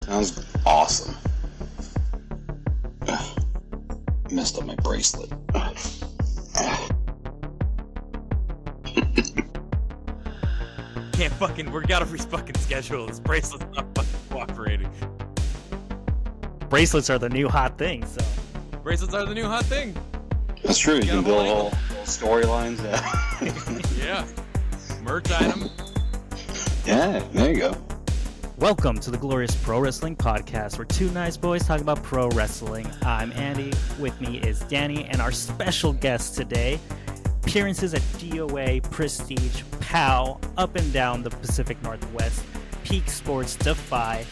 Sounds awesome. Messed up my bracelet. Can't fucking, we gotta fucking schedule this. Bracelet's not fucking cooperating. Bracelets are the new hot thing, so. Bracelets are the new hot thing. That's true. You can build whole storylines. Yeah. Merch item. Yeah, there you go. Welcome to the Glorious Pro Wrestling Podcast, where two nice boys talk about pro wrestling. I'm Andy. With me is Danny, and our special guest today. Appearances at DOA, Prestige, POW, up and down the Pacific Northwest, Peak Sports, Defy,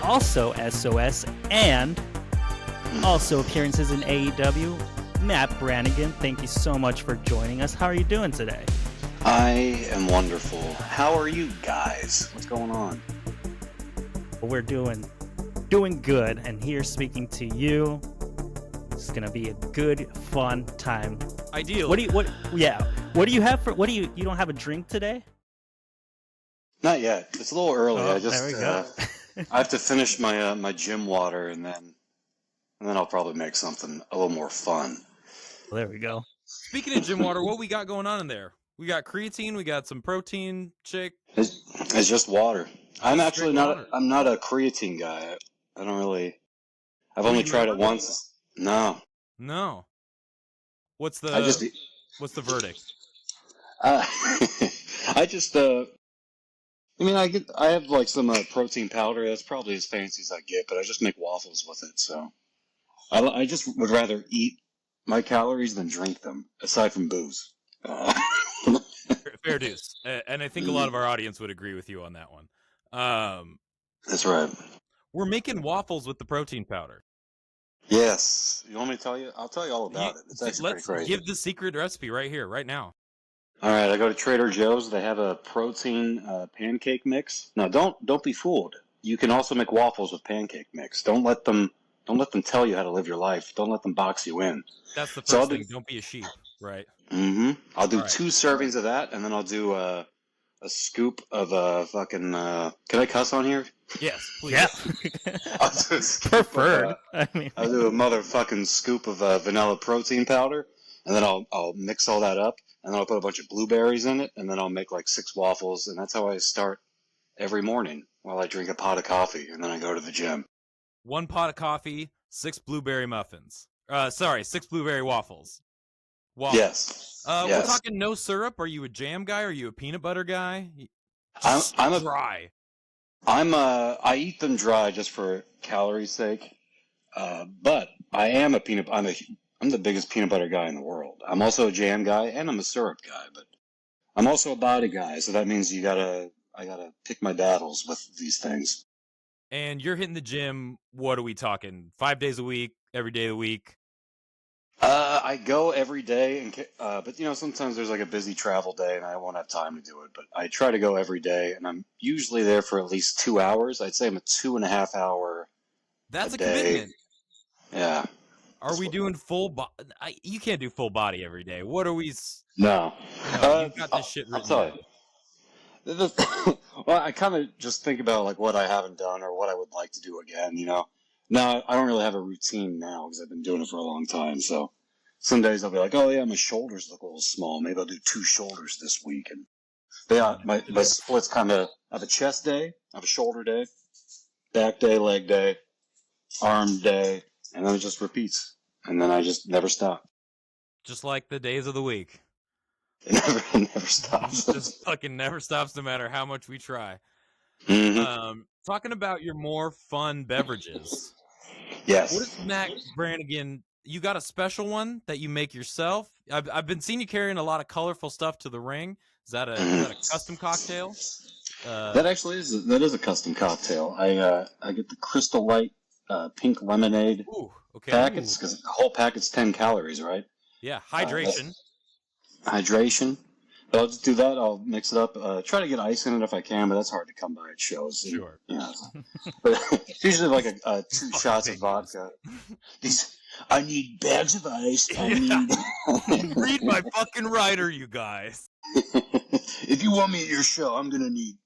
also SOS, and also appearances in AEW. Matt Brannigan, thank you so much for joining us. How are you doing today? I am wonderful. How are you guys? What's going on? We're doing good, and here speaking to you. It's gonna be a good, fun time. Ideal. What do you don't have a drink today? Not yet. It's a little early. Oh, I just there we go. I have to finish my my gym water, and then I'll probably make something a little more fun. Well, there we go. Speaking of gym water, what we got going on in there? We got creatine, we got some protein shake. It's just water. I'm actually water. I'm not a creatine guy. I don't really. I've only tried it once. No. What's the verdict? I just I have like some protein powder. That's probably as fancy as I get, but I just make waffles with it. So I just would rather eat my calories than drink them, aside from booze. Fair dues. And I think a lot of our audience would agree with you on that one. That's right. We're making waffles with the protein powder. Yes. You want me to tell you? I'll tell you all about it. It's actually pretty crazy. Give the secret recipe right here, right now. All right. I go to Trader Joe's. They have a protein pancake mix. Now, don't be fooled. You can also make waffles with pancake mix. Don't let them tell you how to live your life. Don't let them box you in. That's the first thing. Don't be a sheep, right? Mm-hmm. I'll do 2 servings of that, and then I'll do a scoop of fucking. Can I cuss on here? Yes, please. Yeah. I'll do a scoop Preferred. I'll do a motherfucking scoop of vanilla protein powder, and then I'll mix all that up, and then I'll put a bunch of blueberries in it, and then I'll make like 6 waffles, and that's how I start every morning while I drink a pot of coffee, and then I go to the gym. 1 pot of coffee, 6 blueberry muffins. 6 blueberry waffles. Yes. We're talking no syrup. Are you a jam guy? Are you a peanut butter guy? I'm a dry. I eat them dry just for calories' sake. But I am I'm the biggest peanut butter guy in the world. I'm also a jam guy and I'm a syrup guy, but I'm also a body guy, so that means I gotta pick my battles with these things. And you're hitting the gym, what are we talking? 5 days a week, every day of the week? I go every day, but sometimes there's like a busy travel day and I won't have time to do it. But I try to go every day, and I'm usually there for at least 2 hours. I'd say I'm a 2.5 hour. That's a day. commitment. Yeah. Are we doing full body? You can't do full body every day. What are we? No. You got this shit written I'll tell you. Well, I kind of just think about like what I haven't done or what I would like to do again. Now I don't really have a routine now because I've been doing it for a long time. So some days I'll be like, oh yeah, my shoulders look a little small. Maybe I'll do 2 shoulders this week. And my splits kind of have a chest day, I have a shoulder day, back day, leg day, arm day, and then it just repeats. And then I just never stop. Just like the days of the week. It never stops. It just fucking never stops, no matter how much we try. Mm-hmm. Talking about your more fun beverages. Yes. What is Matt Brannigan? You got a special one that you make yourself? I've been seeing you carrying a lot of colorful stuff to the ring. Is that a custom cocktail? That is a custom cocktail. I get the Crystal Light pink lemonade packets, because the whole packet's 10 calories, right? Yeah, hydration. Hydration. But I'll just do that. I'll mix it up. Try to get ice in it if I can, but that's hard to come by at shows. Sure. But it's usually like 2 shots of vodka. I need bags of ice. Read my fucking writer, you guys. If you want me at your show, I'm going to need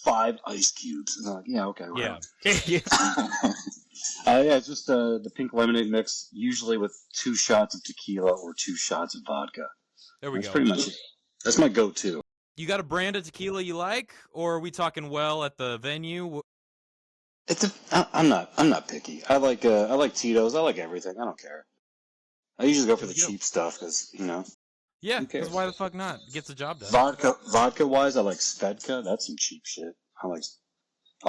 5 ice cubes. And I'm like, yeah, okay, Yeah. right. Yeah, it's just the pink lemonade mix, usually with 2 shots of tequila or 2 shots of vodka. There we That's go. pretty much it. That's my go-to. You got a brand of tequila you like, or are we talking well at the venue? I'm not picky. I like Tito's. I like everything. I don't care. I usually go for the There we go. cheap stuff because Yeah, who cares? because why the fuck not? Gets the job done. Vodka wise, I like Svedka. That's some cheap shit. I'll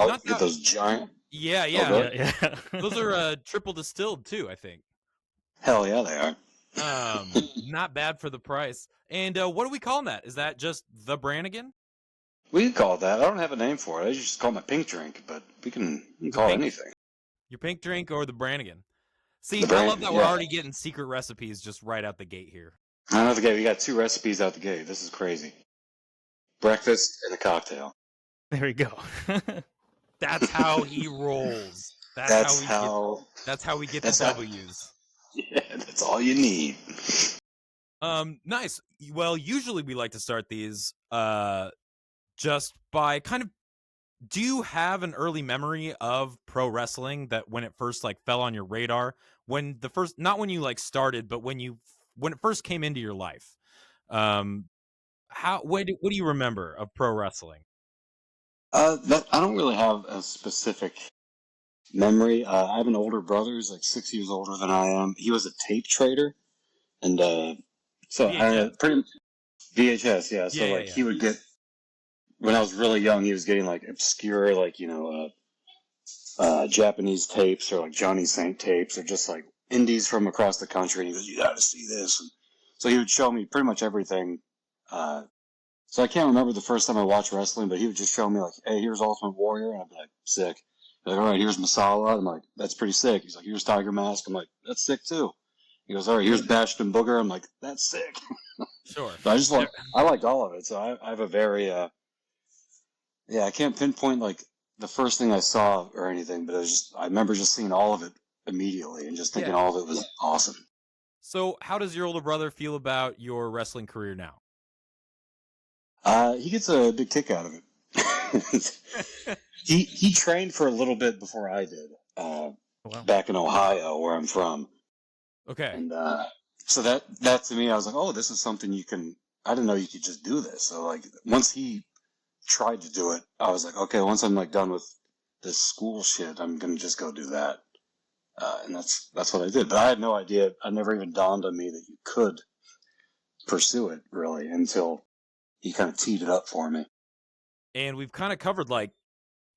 Not get that- those giant. Yeah. Yeah. Those are triple distilled too, I think. Hell yeah, they are. Not bad for the price. And what are we calling that? Is that just the Brannigan? We can call it that. I don't have a name for it. I just call it my pink drink, but we can call it pink- anything. Your pink drink or the Brannigan? See, The I love that we're yeah. already getting secret recipes just right out the gate here. Out of the gate, we got 2 recipes out the gate. This is crazy. Breakfast and a cocktail. There we go. That's how he rolls. That's That's how we get the that's how- W's. Yeah, that's all you need. Nice. Well, usually we like to start these just by kind of, do you have an early memory of pro wrestling that when it first like fell on your radar, when the first, not when you like started, but when it first came into your life? What do you remember of pro wrestling? I don't really have a specific memory. I have an older brother who's like 6 years older than I am. He was a tape trader, and so VHS. pretty VHS, yeah. So Yeah, he would get, when I was really young, he was getting like obscure, like Japanese tapes or like Johnny Saint tapes or just like indies from across the country. And he goes, "You got to see this." And so he would show me pretty much everything. So I can't remember the first time I watched wrestling, but he would just show me like, "Hey, here's Ultimate Warrior," and I'd be like, "Sick." He's like, "All right, here's Masala." I'm like, "That's pretty sick." He's like, "Here's Tiger Mask." I'm like, "That's sick too." He goes, "All right, here's Bastion Booger." I'm like, "That's sick." Sure. So I liked all of it. So I have a very I can't pinpoint like the first thing I saw or anything, but I remember just seeing all of it immediately and just thinking Yeah. all of it was awesome. So how does your older brother feel about your wrestling career now? He gets a big kick out of it. He trained for a little bit before I did, Wow. back in Ohio, where I'm from. Okay. And so that to me, I was like, oh, this is something I didn't know you could just do this. So like once he tried to do it, I was like, okay, once I'm like done with this school shit, I'm gonna just go do that. And that's what I did. But I had no idea. It never even dawned on me that you could pursue it really until he kind of teed it up for me. And we've kind of covered like,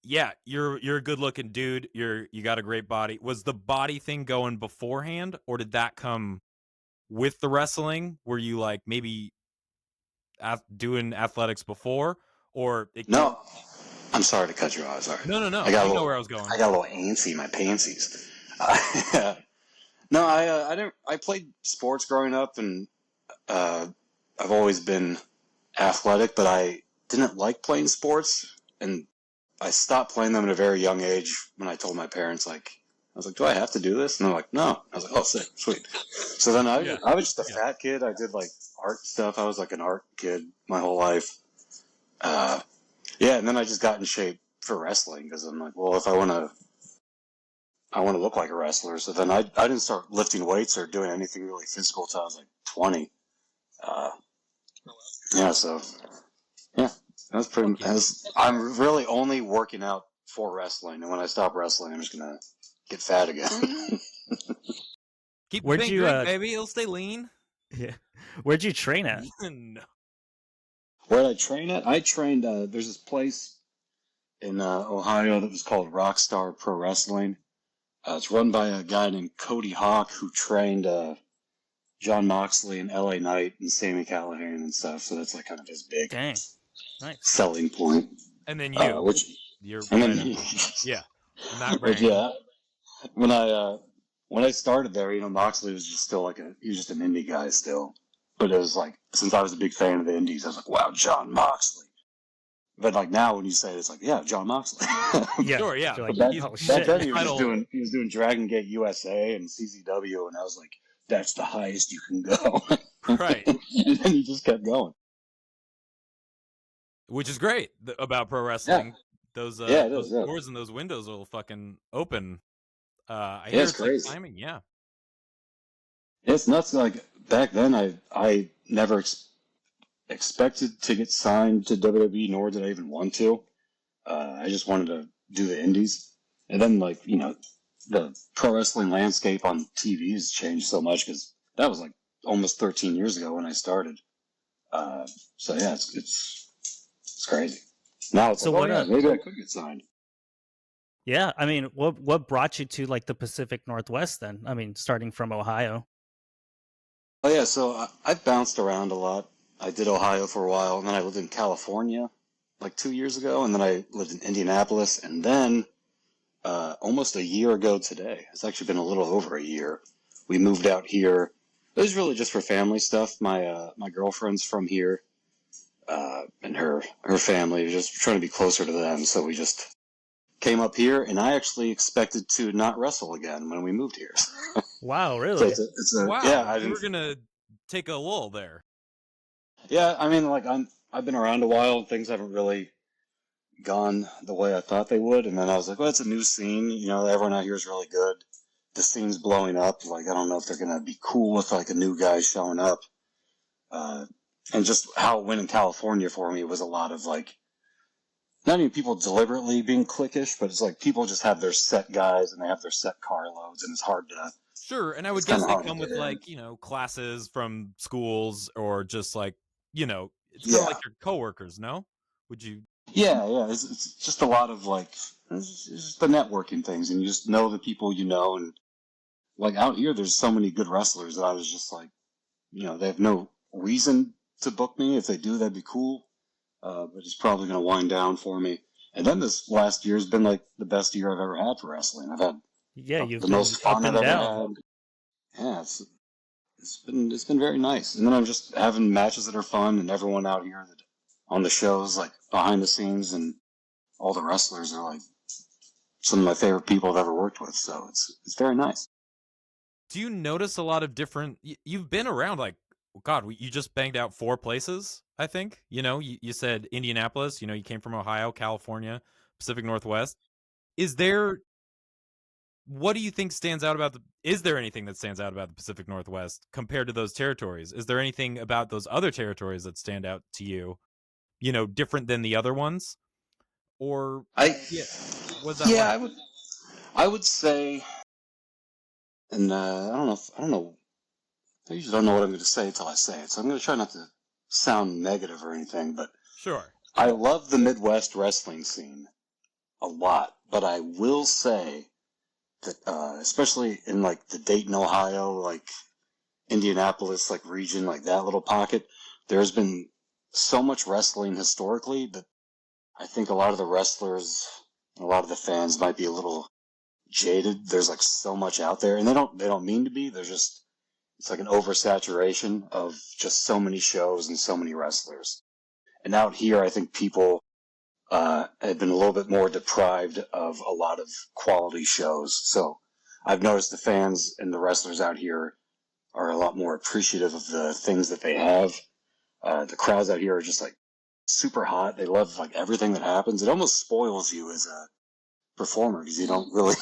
yeah, you're a good looking dude. You got a great body. Was the body thing going beforehand, or did that come with the wrestling? Were you like maybe doing athletics before, or No, I'm sorry to cut you off. Sorry. No. I got You know where I was going. I got a little antsy in my pantsies. No, I didn't. I played sports growing up, and I've always been athletic, but I didn't like playing sports, and I stopped playing them at a very young age when I told my parents, like, I was like, "Do I have to do this?" And they're like, "No." I was like, "Oh, sick, sweet." So then I was just a fat kid. I did like art stuff. I was like an art kid my whole life. And then I just got in shape for wrestling because I'm like, well, if I want to look like a wrestler. So then I didn't start lifting weights or doing anything really physical until I was like 20. That's pretty. Okay. I'm really only working out for wrestling, and when I stop wrestling, I'm just gonna get fat again. Keep Where'd the pink you, drink, baby. It'll stay lean. Yeah. Where'd you train at? No. Where did I train at? I trained. There's this place in Ohio that was called Rockstar Pro Wrestling. It's run by a guy named Cody Hawk, who trained John Moxley and LA Knight and Sami Callihan and stuff. So that's like kind of his big Dang. Nice. selling point. And then you're And right then, yeah. Matt but Brannigan. yeah, when I started there, Moxley was just still he was just an indie guy still. But it was like, since I was a big fan of the indies, I was like, wow, John Moxley. But like now, when you say it, it's like, yeah, John Moxley. Yeah. Sure, yeah. You're like, Back, oh, back shit. then, he was Title- doing Dragon Gate USA and CZW, and I was like, that's the highest you can go. Right. And then he just kept going. which is great about pro wrestling. Those Yeah, it those is. Yeah, doors and those windows will fucking open. I yeah, hear it's it's like crazy. timing. Yeah, It's nuts. Like back then, I never expected to get signed to WWE, nor did I even want to. I just wanted to do the indies, and then like the pro wrestling landscape on TV has changed so much because that was like almost 13 years ago when I started. Uh, so yeah, it's crazy. Now it's So like, oh what yeah, maybe I could get signed. Yeah, I mean, what brought you to like the Pacific Northwest then? I mean, starting from Ohio. Oh yeah, so I've bounced around a lot. I did Ohio for a while, and then I lived in California like 2 years ago, and then I lived in Indianapolis, and then almost a year ago today, it's actually been a little over a year, we moved out here. It was really just for family stuff. My girlfriend's from here, and her family was just trying to be closer to them, so we just came up here, and I actually expected to not wrestle again when we moved here. Wow, So really? yeah, wow, I you didn't. were gonna take a lull there. Yeah, I mean, like I've been around a while, and things haven't really gone the way I thought they would. And then I was like, well, it's a new scene. Everyone out here is really good. The scene's blowing up. Like, I don't know if they're gonna be cool with like a new guy showing up. Uh, and just how it went in California for me was a lot of like, not even people deliberately being cliquish, but it's like people just have their set guys and they have their set car loads, and Sure, and I would it's kind guess of they hard to come get with in. like classes from schools or just like it's kind of Yeah. like your coworkers. No, would you? Yeah. It's just a lot of like, it's just the networking things, and you just know the people and like out here, there's so many good wrestlers that I was just like, they have no reason to book me. If they do, that'd be cool. But it's probably going to wind down for me. And then this last year has been like the best year I've ever had for wrestling. I've had Yeah, you've the been most up fun I've and ever down. had. Yeah, it's been very nice. And then I'm just having matches that are fun, and everyone out here that on the shows, like behind the scenes, and all the wrestlers are like some of my favorite people I've ever worked with. So it's very nice. Do you notice a lot of different? You've been around like God. You just banged out 4 places. I think you said Indianapolis. You came from Ohio, California, Pacific Northwest. Is there what do you think stands out about the is there anything that stands out about the Pacific Northwest compared to those territories? Is there anything about those other territories that stand out to you, different than the other ones? Or I yeah, what's that yeah, like? I would say, and I don't know. I usually don't know what I'm going to say until I say it, so I'm going to try not to sound negative or anything. But Sure. I love the Midwest wrestling scene a lot. But I will say that, especially in like the Dayton, Ohio, like Indianapolis, like region, like that little pocket, there's been so much wrestling historically that I think a lot of the wrestlers and a lot of the fans might be a little jaded. There's like so much out there, and they don't mean to be. They're just it's like an oversaturation of just so many shows and so many wrestlers. And out here, I think people have been a little bit more deprived of a lot of quality shows. So I've noticed the fans and the wrestlers out here are a lot more appreciative of the things that they have. The crowds out here are just like super hot. They love like everything that happens. It almost spoils you as a performer because you don't really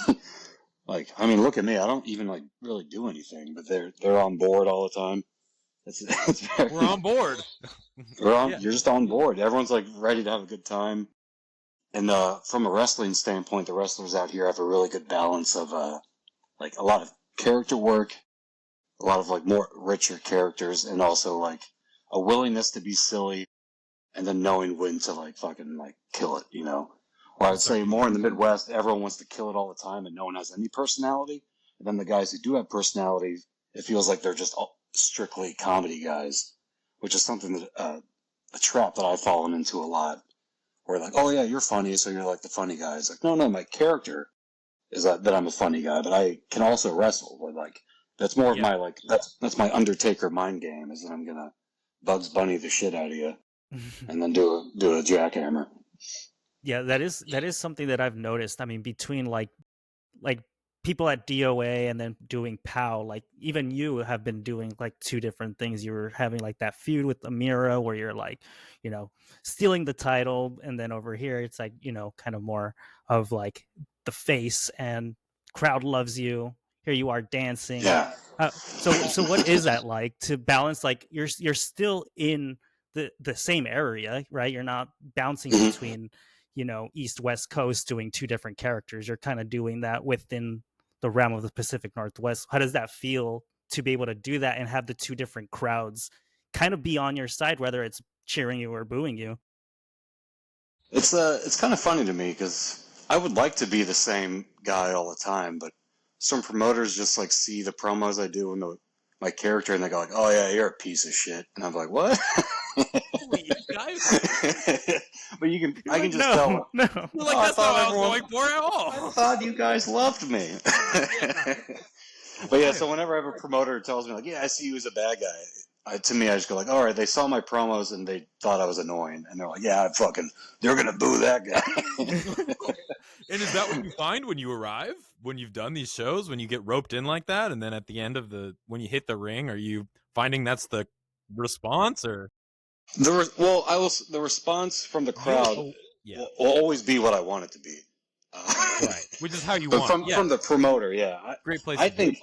like. I mean, look at me. I don't even like really do anything, but they're on board all the time. It's very. We're on board. Yeah. You're just on board. Everyone's like ready to have a good time. And from a wrestling standpoint, the wrestlers out here have a really good balance of like a lot of character work, a lot of like more richer characters, and also like a willingness to be silly, and then knowing when to like fucking like kill it. Or I'd say more in the Midwest, everyone wants to kill it all the time, and no one has any personality. And then the guys who do have personality, it feels like they're just strictly comedy guys, which is something that a trap that I've fallen into a lot. Where like, oh yeah, you're funny, so you're like the funny guy. It's like, no, my character is that I'm a funny guy, but I can also wrestle. But like, that's more of Yeah. my like that's my Undertaker mind game is that I'm gonna Bugs Bunny the shit out of you and then do a jackhammer. Yeah, that is something that I've noticed. I mean, between like people at DOA and then doing POW, like even you have been doing like two different things. You were having like that feud with Amira where you're like, you know, stealing the title, and then over here it's like, you know, kind of more of like the face and crowd loves you. Here you are dancing. Yeah. So what is that like to balance? Like you're still in the same area, right? You're not bouncing Mhm. between, you know, East West Coast doing two different characters. You're kind of doing that within the realm of the Pacific Northwest. How does that feel to be able to do that and have the two different crowds kind of be on your side, whether it's cheering you or booing you? It's kind of funny to me because I would like to be the same guy all the time, but some promoters just like see the promos I do and my character, and they go like, "Oh yeah, you're a piece of shit," and I'm like, "What?" Holy guys. But I can Like, just tell. no. You're like, Oh, I that's not thought what I was everyone- going for at all. I thought you guys loved me. But yeah, so whenever I have a promoter who tells me like, "Yeah, I see you as a bad guy," to me, I just go like, "All right, they saw my promos and they thought I was annoying, and they're like, yeah, they're gonna boo that guy." And is that what you find when you arrive? When you've done these shows, when you get roped in like that, and then at the end of when you hit the ring, are you finding that's the response, or The response from the crowd yeah, will always be what I want it to be. right, which is how you But want. from the promoter, yeah. Great place. I to think be.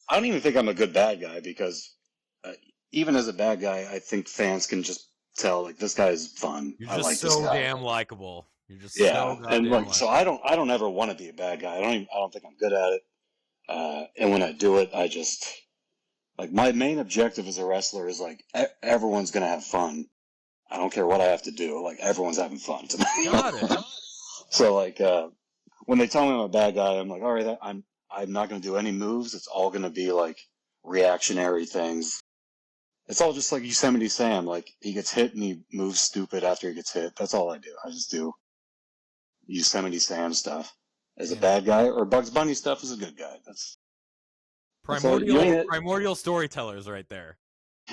I don't even think I'm a good bad guy because even as a bad guy, I think fans can just tell like this guy is fun. You're I just like so this guy. damn likable. You're just Yeah, so and goddamn like so I don't ever want to be a bad guy. I don't think I'm good at it. And when I do it, I just like my main objective as a wrestler is like everyone's gonna have fun. I don't care what I have to do. Like everyone's having fun tonight. Got it. So like when they tell me I'm a bad guy, I'm like, all right, I'm not gonna do any moves. It's all gonna be like reactionary things. It's all just like Yosemite Sam. Like he gets hit and he moves stupid after he gets hit. That's all I do. I just do Yosemite Sam stuff as a bad guy, or Bugs Bunny stuff as a good guy. That's Primordial storytellers right there.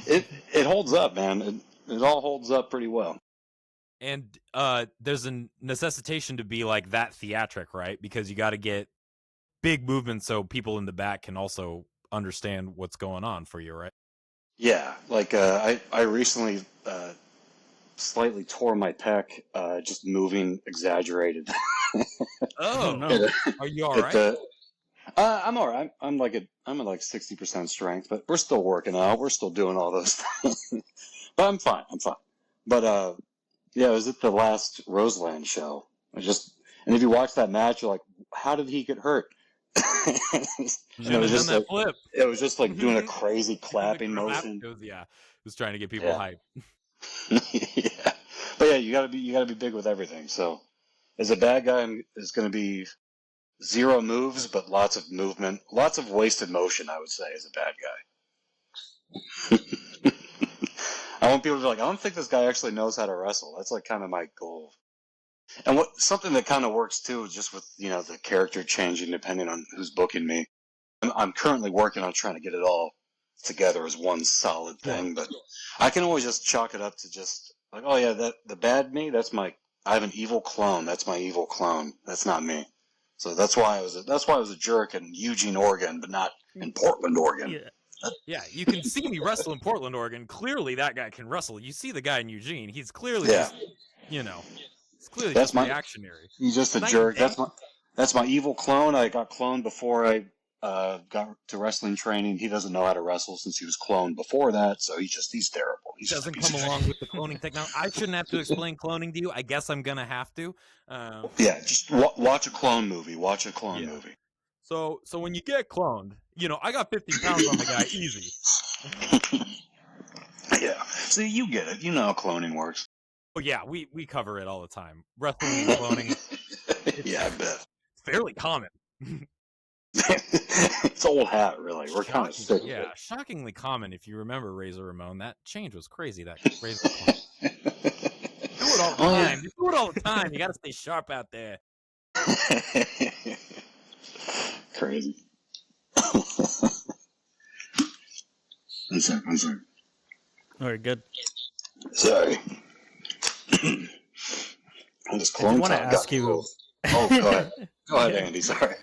it holds up, man. It all holds up pretty well. And there's a necessitation to be like that theatric, right? Because you got to get big movements so people in the back can also understand what's going on for you, right? Yeah, like I recently slightly tore my pec just moving exaggerated. Oh no. Are you all right? I'm all right. I'm at like 60% strength, but we're still working out. We're still doing all those things. But I'm fine. But yeah, it was at the last Roseland show. And if you watch that match, you're like, how did he get hurt? It was just that flip. It was just like doing a crazy clapping motion. It was trying to get people hyped. Yeah, but yeah, you gotta be big with everything. So, as a bad guy, is going to be zero moves, but lots of movement, lots of wasted motion. I would say as a bad guy. I want people to be like, I don't think this guy actually knows how to wrestle. That's like kind of my goal. And something that kind of works too, just with the character changing depending on who's booking me. I'm currently working on trying to get it all together as one solid thing, but I can always just chalk it up to just like, oh yeah, that the bad me, I have an evil clone. That's my evil clone. That's not me. So that's why I was a jerk in Eugene, Oregon, but not in Portland, Oregon. Yeah, you can see me wrestle in Portland, Oregon. Clearly, that guy can wrestle. You see the guy in Eugene. He's clearly just, it's clearly just reactionary. He's just a jerk. That's my evil clone. I got cloned before I got to wrestling training. He doesn't know how to wrestle since he was cloned before that, so he's terrible. He doesn't come along with the cloning technology. I shouldn't have to explain cloning to you. I guess I'm gonna have to. Yeah, just watch a clone movie. Watch a clone movie. So when you get cloned, I got 50 pounds on the guy easy. Yeah. So you get it. You know how cloning works. Oh yeah, we cover it all the time. Wrestling and cloning. Yeah, I bet. Fairly common. It's old hat, really. We're kind of sick. Yeah, shockingly common. If you remember Razor Ramon, that change was crazy. That Razor clone. Do it all the time. Yeah. You do it all the time. You got to stay sharp out there. Crazy. One second. All right, good. Sorry. I just clone. I want to ask you. Oh, go ahead. Go ahead, Andy. Sorry.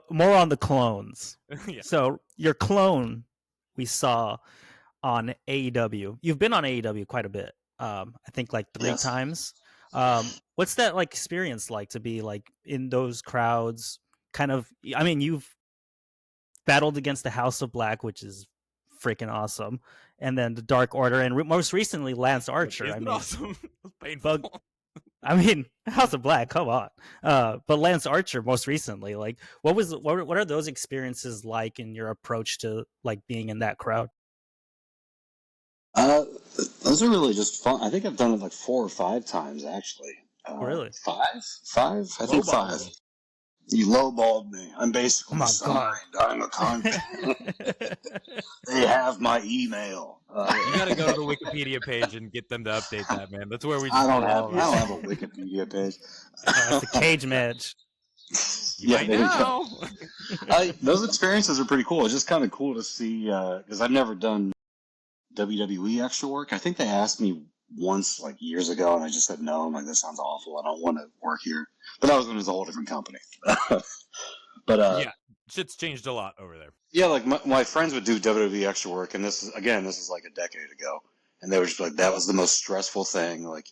More on the clones. Yeah. So your clone we saw on AEW. You've been on AEW quite a bit. I think like 3 Yes. times. What's that like experience like to be like in those crowds? Kind of. I mean, you've battled against the House of Black, which is freaking awesome, and then the Dark Order, and most recently Lance Archer. Isn't I it mean, awesome? It's painful. I mean, House of Black, come on. But Lance Archer, most recently, like, what are those experiences like in your approach to like being in that crowd? Uh, those are really just fun. I think I've done it like 4 or 5 times actually. Really? 5? I think 5. You lowballed me. I'm basically signed. I'm a contract. They have my email. You gotta go to the Wikipedia page and get them to update that, man. That's where we just I don't go have a Wikipedia page. It's a cage match. You might there you know. go. Those experiences are pretty cool. It's just kind of cool to see because I've never done WWE extra work. I think they asked me once like years ago, and I just said no. I'm like, this sounds awful. I don't want to work here. But that was when it was a whole different company. But yeah, shit's changed a lot over there. yeah, like my friends would do WWE extra work, and this is like a decade ago, and they were just like, that was the most stressful thing. Like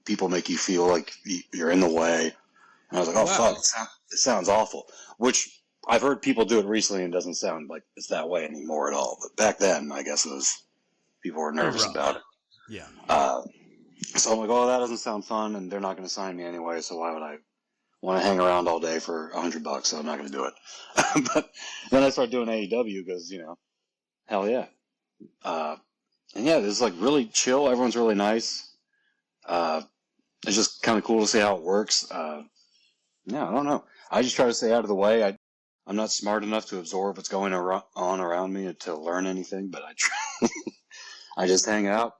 people make you feel like you're in the way, and I was like, oh Wow. fuck, it sounds awful. Which I've heard people do it recently, and it doesn't sound like it's that way anymore at all. But back then, I guess people were nervous about it. Yeah. So I'm like, oh, that doesn't sound fun, and they're not going to sign me anyway. So why would I want to hang around all day for $100? So I'm not going to do it. But then I started doing AEW because hell yeah. And yeah, it's like really chill. Everyone's really nice. It's just kind of cool to see how it works. Yeah, I don't know. I just try to stay out of the way. I'm not smart enough to absorb what's going on around me to learn anything, but I try. I just hang out.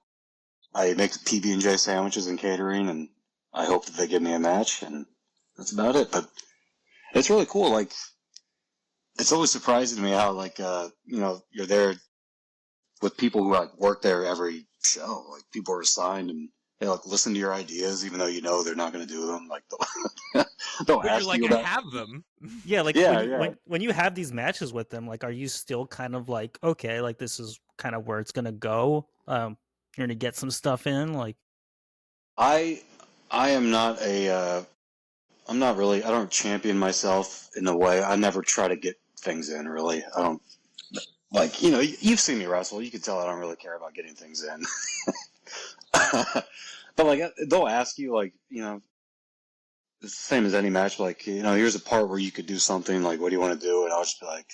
I make PB&J sandwiches and catering, and I hope that they give me a match, and that's about it. But it's really cool. Like, it's always surprising to me how, like, you're there with people who like work there every show. Like, people are assigned and they like listen to your ideas, even though they're not going to do them. Like, they'll But ask you're like, you I about. have them. Yeah, like Yeah, when you have these matches with them, like, are you still kind of like, okay, like this is kind of where it's gonna go? You're gonna get some stuff in, like. I am not I'm not really. I don't champion myself in a way. I never try to get things in. Really, I don't. Like, you've seen me wrestle. You can tell I don't really care about getting things in. But like, they'll ask you, like, it's the same as any match. Like, here's a part where you could do something. Like, what do you want to do? And I'll just be like,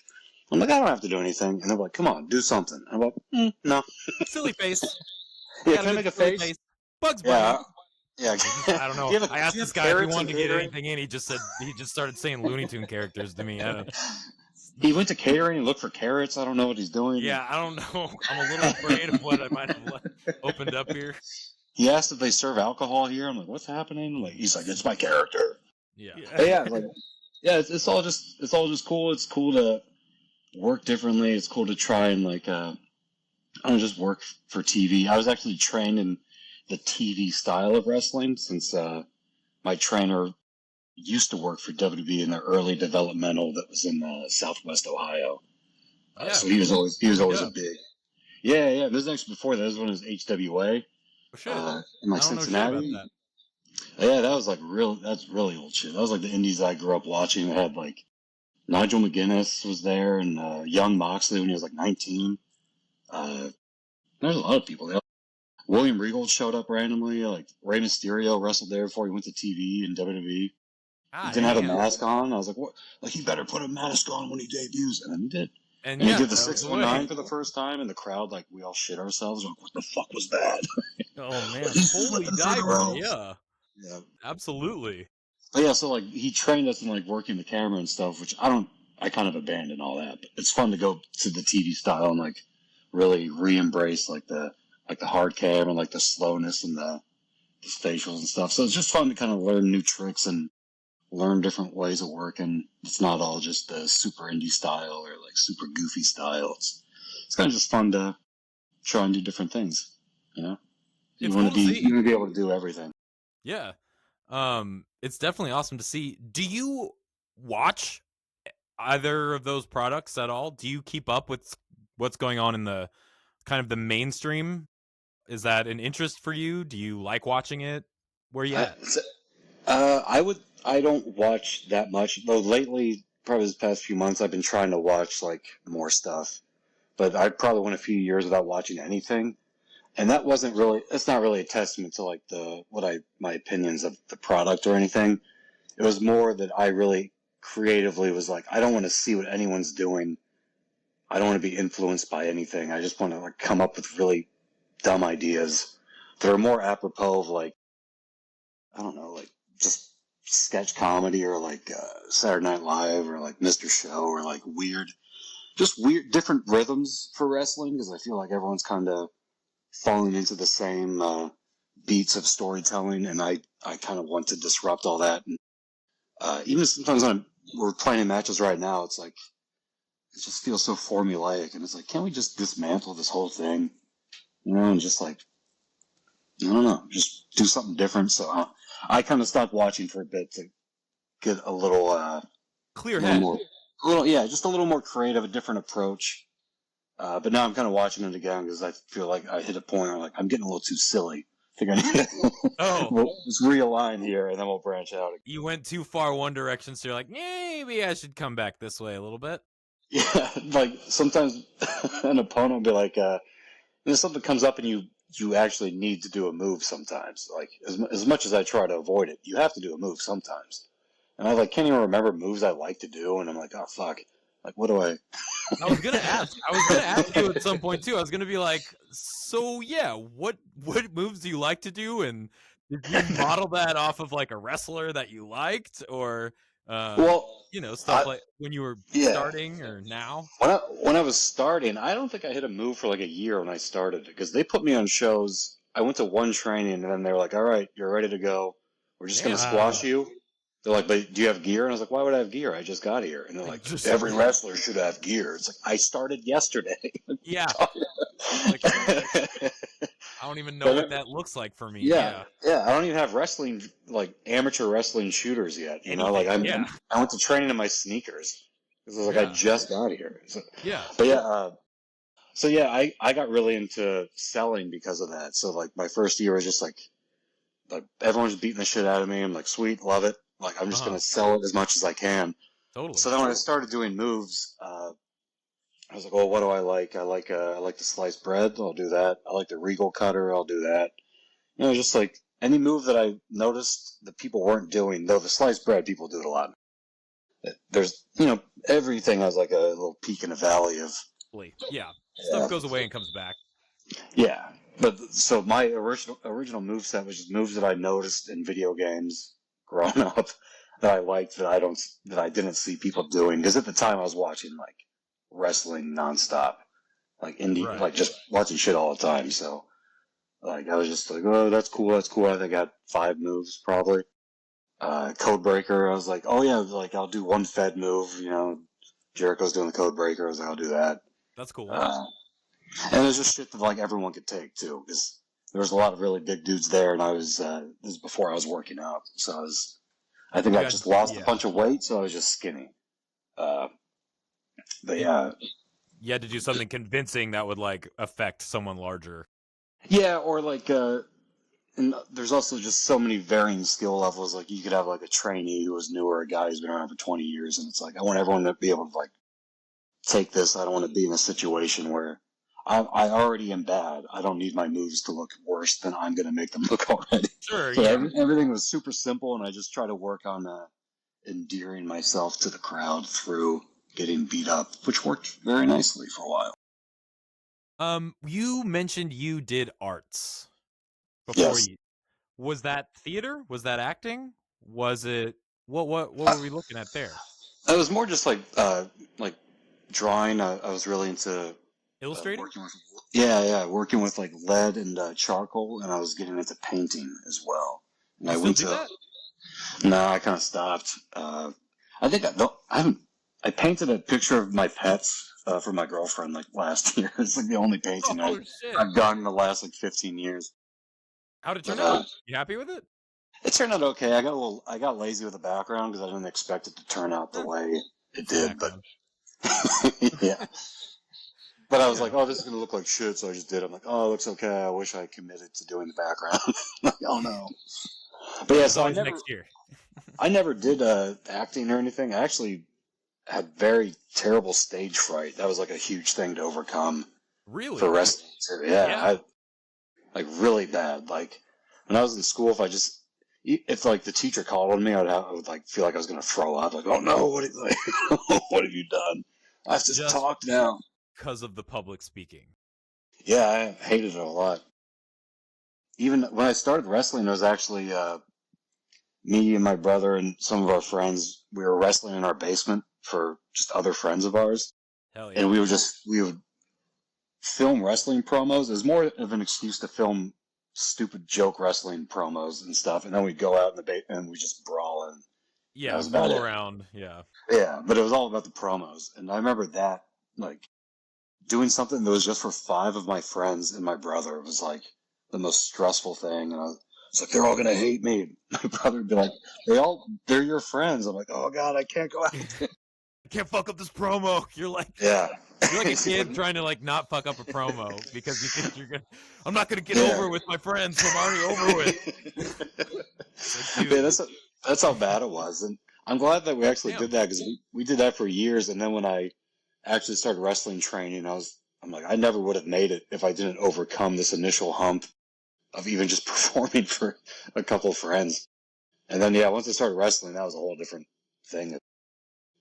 I don't have to do anything. And they're like, come on, do something. And I'm like, no. Silly face. Yeah, can I make a face? Bugs Bunny. Yeah. I don't know. I asked this guy if he wanted to get anything in. He just started saying Looney Tune characters to me. He went to catering and looked for carrots. I don't know what he's doing. Yeah, I don't know. I'm a little afraid of what I might have opened up here. He asked if they serve alcohol here. I'm like, what's happening? Like, he's like, it's my character. Yeah. But yeah, like, yeah, it's all just cool. It's cool to work differently. It's cool to try and like, I don't just work for TV. I was actually trained in the TV style of wrestling since my trainer used to work for WWE in the early developmental that was in Southwest Ohio. Yeah. So he was always a big. Yeah. This is actually before that. This one was HWA. Oh, shit. In like Cincinnati. About Yeah, that was like that's really old shit. That was like the indies I grew up watching. It had like Nigel McGuinness was there and young Moxley when he was like 19. There's a lot of people there. William Regal showed up randomly. Like Rey Mysterio wrestled there before he went to TV and WWE. He didn't have a mask on. I was like, what? Like, he better put a mask on when he debuts. And then he did. And he did the 619 for the first time, and the crowd, like, we all shit ourselves. Like, what the fuck was that? Oh, man. Holy diver. Yeah. Absolutely. But yeah, so, like, he trained us in, like, working the camera and stuff, which I kind of abandoned all that. But it's fun to go to the TV style and, like, really re-embrace, like, the hard cam and, like, the slowness and the facials and stuff. So it's just fun to kind of learn new tricks and learn different ways of working. It's not all just the super indie style or like super goofy style. It's kind of just fun to try and do different things. You want to be able to do everything. Yeah. It's definitely awesome to see. Do you watch either of those products at all? Do you keep up with what's going on in the kind of the mainstream? Is that an interest for you? Do you like watching it? Where you at? I don't watch that much, though lately, probably this past few months, I've been trying to watch, like, more stuff. But I probably went a few years without watching anything. And that wasn't really, it's not really a testament to, like, my opinions of the product or anything. It was more that I really creatively was like, I don't want to see what anyone's doing. I don't want to be influenced by anything. I just want to, like, come up with really dumb ideas that are more apropos of, like, I don't know, like, just sketch comedy or, like, Saturday Night Live or, like, Mr. Show or, like, weird, different rhythms for wrestling, because I feel like everyone's kind of falling into the same beats of storytelling, and I kind of want to disrupt all that. And even sometimes when we're playing in matches right now, it's like, it just feels so formulaic, and it's like, can't we just dismantle this whole thing? You know, and just like, I don't know, just do something different. So I kind of stopped watching for a bit to get a little Clear a little head. more, just a little more creative, a different approach. But now I'm kind of watching it again because I feel like I hit a point where, like, I'm getting a little too silly. I think I need to we'll just realign here, and then we'll branch out. You went too far one direction, so you're like, maybe I should come back this way a little bit. Yeah, like sometimes an opponent will be like, something comes up and you actually need to do a move sometimes. Like, as much as I try to avoid it, you have to do a move sometimes. And I like can't even remember moves I like to do, and I'm like, oh fuck, like what do I? I was gonna ask you at some point too. I was gonna be like, so yeah, what moves do you like to do, and did you model that off of like a wrestler that you liked, or stuff like when you were starting or now? When I was starting, I don't think I hit a move for like a year when I started, because they put me on shows. I went to one training, and then they were like, all right, you're ready to go. We're just going to squash you. They're like, but do you have gear? And I was like, why would I have gear? I just got here. And they're like, every wrestler should have gear. It's like, I started yesterday. Yeah. Like, I don't even know what that looks like for me. Yeah. I don't even have wrestling, like amateur wrestling shooters yet. You know, like I went to training in my sneakers because I was like, I just got here. So, I got really into selling because of that. So like my first year was just like everyone's beating the shit out of me. I'm like, sweet, love it. Like I'm just gonna sell it as much as I can. Totally. So then when I started doing moves, I was like, well, what do I like? I like the sliced bread. I'll do that. I like the regal cutter. I'll do that. You know, just like any move that I noticed that people weren't doing, though the sliced bread, people do it a lot. There's, everything has like a little peak in a valley of... Yeah. Stuff goes away and comes back. Yeah. But so my original moveset was just moves that I noticed in video games growing up that I liked that I didn't see people doing. Because at the time I was watching like wrestling nonstop, like indie, like just watching shit all the time. So like I was just like, oh, that's cool. I think I got 5 moves probably. Codebreaker, I was like, oh yeah, like I'll do one Fed move. You know, Jericho's doing the Codebreaker. I was like, I'll do that. That's cool. And it's just shit that like everyone could take too, because there was a lot of really big dudes there, and I was this is before I was working out, so I think I just lost a bunch of weight, so I was just skinny. But yeah, you had to do something convincing that would like affect someone larger. Yeah, or like, and there's also just so many varying skill levels. Like you could have like a trainee who was newer, a guy who's been around for 20 years, and it's like I want everyone to be able to like take this. I don't want to be in a situation where I already am bad. I don't need my moves to look worse than I'm going to make them look already. Sure, so everything was super simple, and I just try to work on endearing myself to the crowd through getting beat up, which worked very nicely for a while. You mentioned you did arts before. Yes. Was that theater? Was that acting? Was it what were we looking at there? It was more just like drawing. I was really into illustrating. Working with like lead and charcoal, and I was getting into painting as well. And I went to that? No, I kind of stopped. I think I painted a picture of my pets for my girlfriend like last year. It's like the only painting I've done in the last like 15 years. How'd it turn out? You happy with it? It turned out okay. I got lazy with the background because I didn't expect it to turn out the way it did. But yeah. But I was like, oh, this is gonna look like shit, so I just did it. I'm like, oh, it looks okay. I wish I committed to doing the background. Like, oh no. But yeah, so next year. I never did acting or anything. I actually had very terrible stage fright. That was like a huge thing to overcome. Really? For wrestling too. Yeah. Like really bad. Like when I was in school, if like the teacher called on me, I would like feel like I was gonna throw up. Like, oh no, what have you done? I have to talk now. Because of the public speaking. Yeah, I hated it a lot. Even when I started wrestling, it was actually me and my brother and some of our friends. We were wrestling in our basement for just other friends of ours. Hell yeah. And we would film wrestling promos. It was more of an excuse to film stupid joke wrestling promos and stuff. And then we'd go out in the and we just brawl and yeah, roll around. Yeah. Yeah, but it was all about the promos. And I remember that, like, doing something that was just for 5 of my friends and my brother was like the most stressful thing. And I was like, they're all gonna hate me. My brother would be like, they're your friends. I'm like, oh god, I can't go out. I can't fuck up this promo. You're like, yeah. You're like a kid trying to like not fuck up a promo because you think I'm not gonna get over with my friends who I'm already over with. Like, yeah, that's how bad it was. And I'm glad that we actually did that because we did that for years. And then when I actually started wrestling training, I'm like, I never would have made it if I didn't overcome this initial hump of even just performing for a couple of friends. And then, once I started wrestling, that was a whole different thing.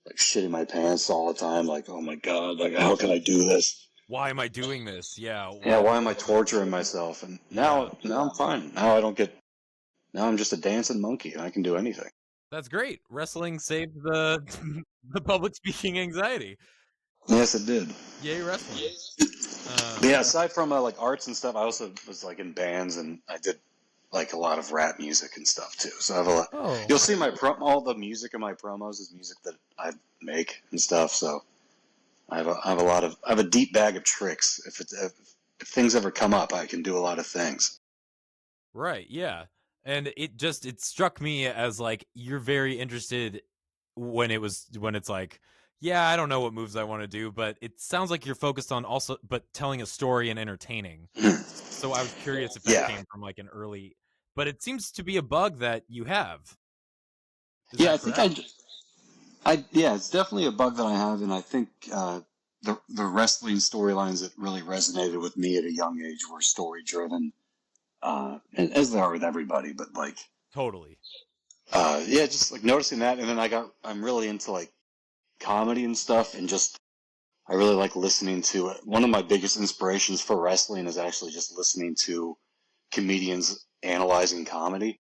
Like shitting my pants all the time. Like, oh my god, like how can I do this? Why am I doing this? Yeah. Why am I torturing myself? And now I'm fine. Now I'm just a dancing monkey and I can do anything. That's great. Wrestling saved the public speaking anxiety. Yes, it did. Yay, wrestling. Aside from like arts and stuff, I also was like in bands and I did like a lot of rap music and stuff too. So I have a lot. Oh. You'll see all the music in my promos is music that I make and stuff. So I have a deep bag of tricks. If things ever come up, I can do a lot of things. Right. Yeah. And it struck me as like you're very interested when it's like, yeah, I don't know what moves I want to do, but it sounds like you're focused on but telling a story and entertaining. So I was curious if that came from like an early, but it seems to be a bug that you have. I think it's definitely a bug that I have, and I think the wrestling storylines that really resonated with me at a young age were story driven, and as they are with everybody, but like totally, just like noticing that, and then I'm really into like comedy and stuff, and just I really like listening to it. One of my biggest inspirations for wrestling is actually just listening to comedians analyzing comedy.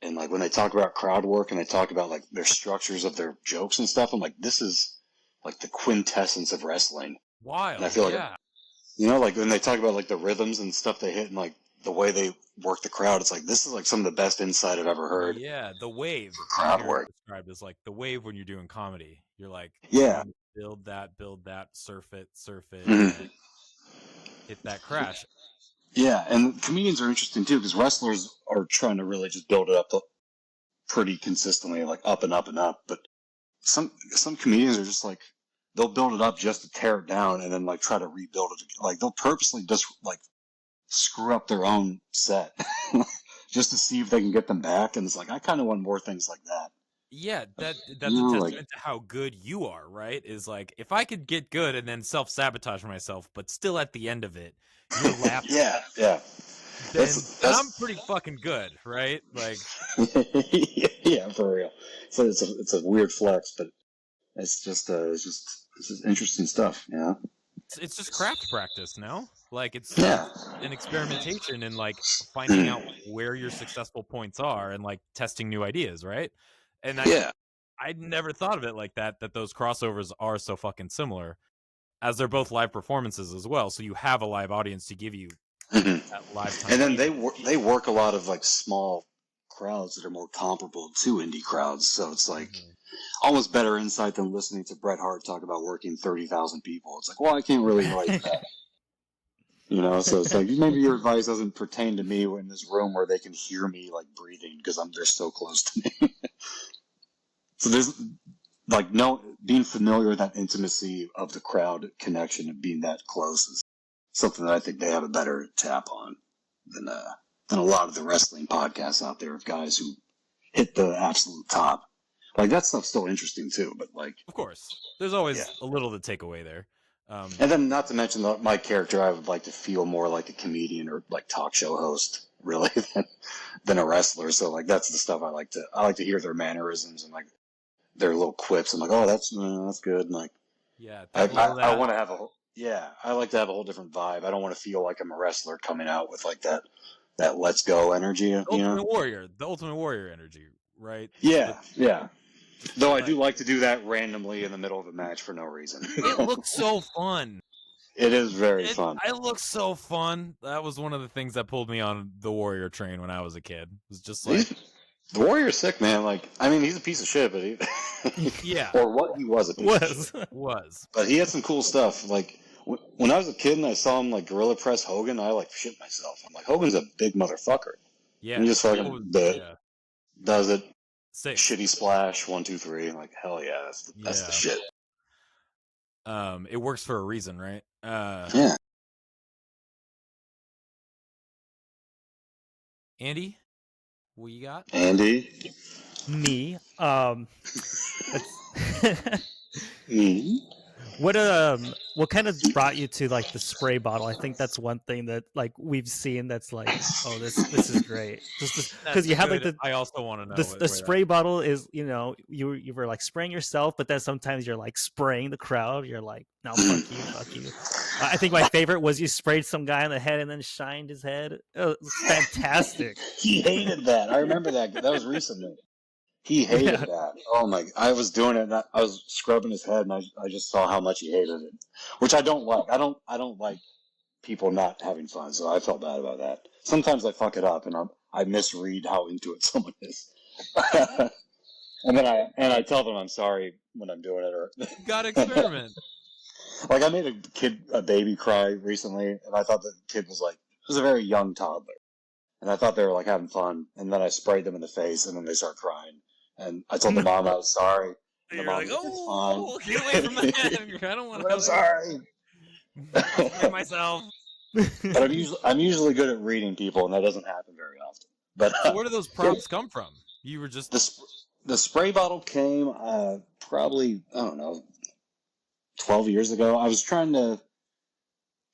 And like when they talk about crowd work and they talk about like their structures of their jokes and stuff, I'm like, this is like the quintessence of wrestling. Wild. And I feel like, like when they talk about like the rhythms and stuff they hit and like the way they work the crowd, it's like, this is like some of the best insight I've ever heard. Yeah, the wave. Crowd work. Described as like the wave when you're doing comedy. You're like, build that, surf it, mm-hmm. Hit that crash. Yeah, and comedians are interesting too because wrestlers are trying to really just build it up pretty consistently, like up and up and up. But some comedians are just like they'll build it up just to tear it down and then like try to rebuild it. Like they'll purposely just like screw up their own set just to see if they can get them back. And it's like I kind of want more things like that. Yeah, that's a testament to how good you are, right? Is like if I could get good and then self-sabotage myself, but still at the end of it, you're laughing. yeah. Then that's... I'm pretty fucking good, right? Like, yeah, for real. So it's a weird flex, but it's just interesting stuff, you know. It's just craft practice, no? Like it's an experimentation and like finding out where your successful points are and like testing new ideas, right? And I never thought of it like that those crossovers are so fucking similar, as they're both live performances as well. So you have a live audience to give you that live time. And then they work a lot of like small crowds that are more comparable to indie crowds. So it's like almost better insight than listening to Bret Hart talk about working 30,000 people. It's like, well, I can't really relate to that. You know, so it's like maybe your advice doesn't pertain to me in this room where they can hear me like breathing because they're so close to me. So there's like being familiar with that intimacy of the crowd connection and being that close is something that I think they have a better tap on than a lot of the wrestling podcasts out there of guys who hit the absolute top. Like that stuff's still interesting too, but like Of course, there's always a little to take away there. And then not to mention my character, I would like to feel more like a comedian or like talk show host, really, than a wrestler. So like that's the stuff I like to hear their mannerisms and like their little quips. I'm like, oh, that's good. And like, I want to have I like to have a whole different vibe. I don't want to feel like I'm a wrestler coming out with like that let's go energy. The Ultimate Warrior energy, right? Yeah. Though I do like to do that randomly in the middle of a match for no reason. It looks so fun. It is very fun. It looks so fun. That was one of the things that pulled me on the Warrior train when I was a kid. It was just like the Warrior's sick, man. Like, I mean, he's a piece of shit, but or what he was a piece of shit. But he had some cool stuff. Like when I was a kid and I saw him like gorilla press Hogan, I like shit myself. I'm like, Hogan's a big motherfucker. Yeah, and he just fucking does it. Sick. Shitty splash, 1, 2, 3. Like hell yeah, that's the shit. It works for a reason, right? Yeah. Andy, what you got? Andy, me. me. What kind of brought you to like the spray bottle? I think that's one thing that like we've seen that's like, oh, this is great. Just because you have like I also want to know the spray bottle is, you know, you were like spraying yourself, but then sometimes you're like spraying the crowd. You're like, no, fuck you. I think my favorite was you sprayed some guy on the head and then shined his head. It was fantastic. He hated that. I remember that. That was recently. He hated that. Oh my! I was doing it. And I was scrubbing his head, and I just saw how much he hated it, which I don't like. I don't like people not having fun, so I felt bad about that. Sometimes I fuck it up, and I misread how into it someone is, and then I tell them I'm sorry when I'm doing it. Or you gotta experiment. Like I made a baby cry recently, and I thought the kid was a very young toddler, and I thought they were like having fun, and then I sprayed them in the face, and then they start crying. And I told the mom I was sorry. And you're like, oh, get away from that. I don't want to. I'm sorry. Myself. But I'm usually good at reading people, and that doesn't happen very often. But so where do those prompts come from? You were just the spray bottle came probably, I don't know, 12 years ago. I was trying to.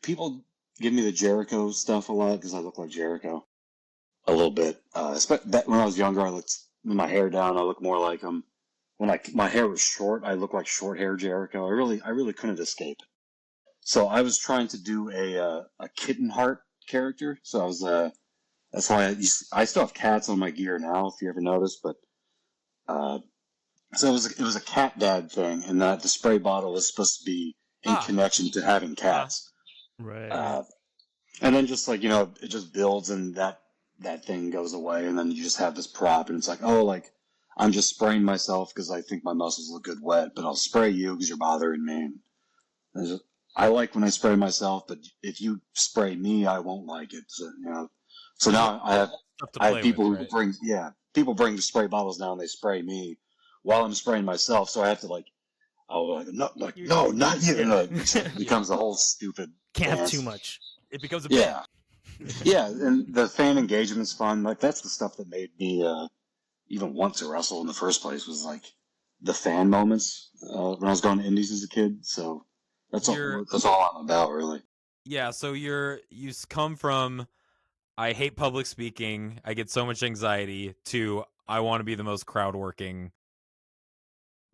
People give me the Jericho stuff a lot because I look like Jericho a little bit. When I was younger, I looked. With my hair down, I look more like him. When my hair was short, I looked like short hair Jericho. I really couldn't escape it. So I was trying to do a kitten heart character. So I was that's why I still have cats on my gear now, if you ever noticed. But so it was a cat dad thing, and that the spray bottle was supposed to be in connection to having cats. Right. And then just like it just builds, and that thing goes away, and then you just have this prop, and it's like, oh, like, I'm just spraying myself because I think my muscles look good wet, but I'll spray you because you're bothering me. I like when I spray myself, but if you spray me, I won't like it. So now I have people who bring the spray bottles down, they spray me while I'm spraying myself, so I have to no, not you. It becomes a whole stupid. Can't have too much. It becomes a bit. Yeah, and the fan engagement's fun. Like that's the stuff that made me even want to wrestle in the first place. Was like the fan moments when I was going to indies as a kid. So that's all I'm about, really. Yeah. So you come from I hate public speaking. I get so much anxiety to I want to be the most crowd working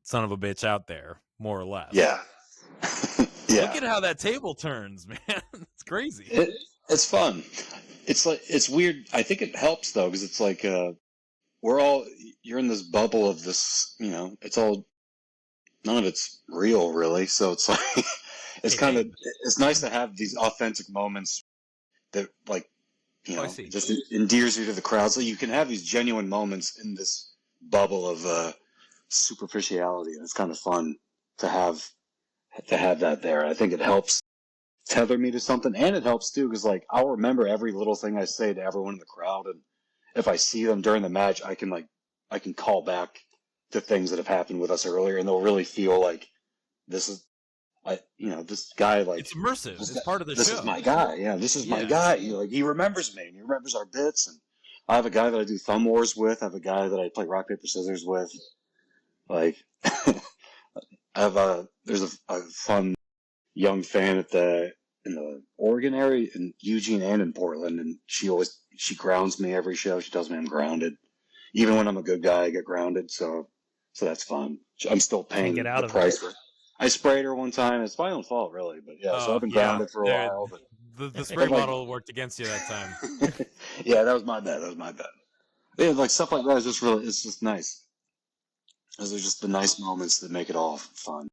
son of a bitch out there, more or less. Yeah. Yeah. Look at how that table turns, man. It's crazy. It's fun. It's weird. I think it helps though, because it's like you're in this bubble of this. It's all none of it's real, really. So it's like it's nice to have these authentic moments that just endears you to the crowd. So you can have these genuine moments in this bubble of superficiality, and it's kind of fun to have that there. I think it helps tether me to something, and it helps too because like I'll remember every little thing I say to everyone in the crowd, and if I see them during the match, I can call back to things that have happened with us earlier, and they'll really feel like this is this guy like It's immersive. this It's part of the this show. is my guy. Yeah, this is my guy. He remembers me and he remembers our bits. And I have a guy that I do thumb wars with. I have a guy that I play rock paper scissors with. Like there's a fun young fan in the Oregon area, in Eugene and in Portland, and she grounds me every show. She tells me I'm grounded, even when I'm a good guy. I get grounded, so that's fun. I'm still paying get out the of price. I sprayed her one time. It's my own fault, really, but yeah. So I've been grounded for a while. But the spray bottle worked against you that time. yeah, that was my bad. Yeah, like stuff like that is just really, it's just nice. Those are just the nice moments that make it all fun.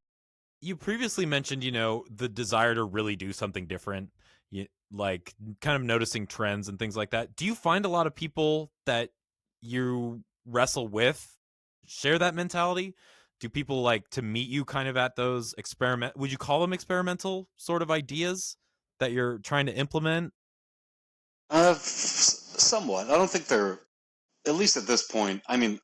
You previously mentioned, the desire to really do something different, like kind of noticing trends and things like that. Do you find a lot of people that you wrestle with share that mentality? Do people like to meet you kind of at those would you call them experimental sort of ideas that you're trying to implement? Somewhat. I don't think they're, at least at this point, I mean,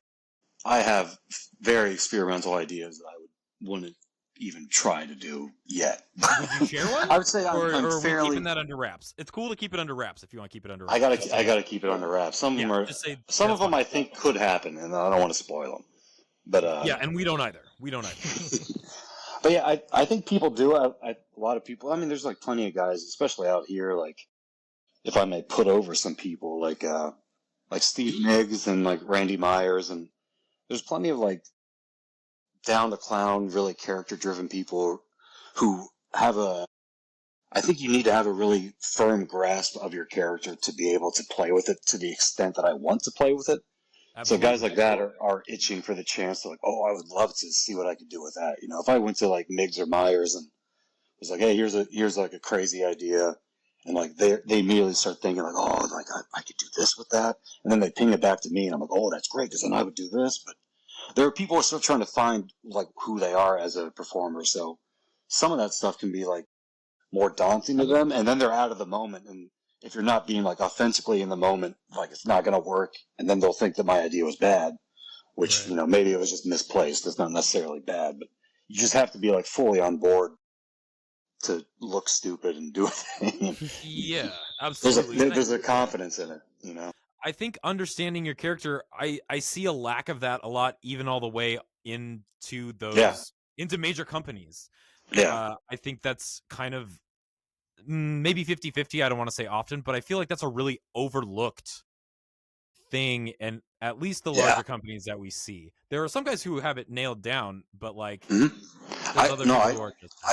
I have very experimental ideas that I wouldn't even try to do yet. Would you share one? I would say or I'm fairly... are we keeping that under wraps? It's cool to keep it under wraps if you want to keep it under wraps. I gotta keep it under wraps. Some of them I think could happen, and I don't want to spoil them. But yeah, and we don't either. But yeah, I think people do. A lot of people. I mean, there's like plenty of guys, especially out here. Like, if I may put over some people, like Steve Niggs and like Randy Myers, and there's plenty of like down to clown, really character driven people who have I think you need to have a really firm grasp of your character to be able to play with it to the extent that I want to play with it. Absolutely. So guys like that are itching for the chance to like, oh, I would love to see what I could do with that. If I went to like Miggs or Myers and was like, hey, here's like a crazy idea, and like they immediately start thinking like, oh, like I could do this with that, and then they ping it back to me, and I'm like, oh, that's great, because then I would do this. But there are people who are still trying to find like who they are as a performer, so some of that stuff can be like more daunting to them, and then they're out of the moment, and if you're not being like authentically in the moment, like it's not going to work, and then they'll think that my idea was bad, which right. Maybe it was just misplaced. It's not necessarily bad, but you just have to be like fully on board to look stupid and do it. Yeah, absolutely. There's a confidence in it, I think understanding your character, I see a lack of that a lot, even all the way into those into major companies. Yeah, I think that's kind of maybe 50-50. I don't want to say often, but I feel like that's a really overlooked thing, and at least the larger companies that we see. There are some guys who have it nailed down, but like I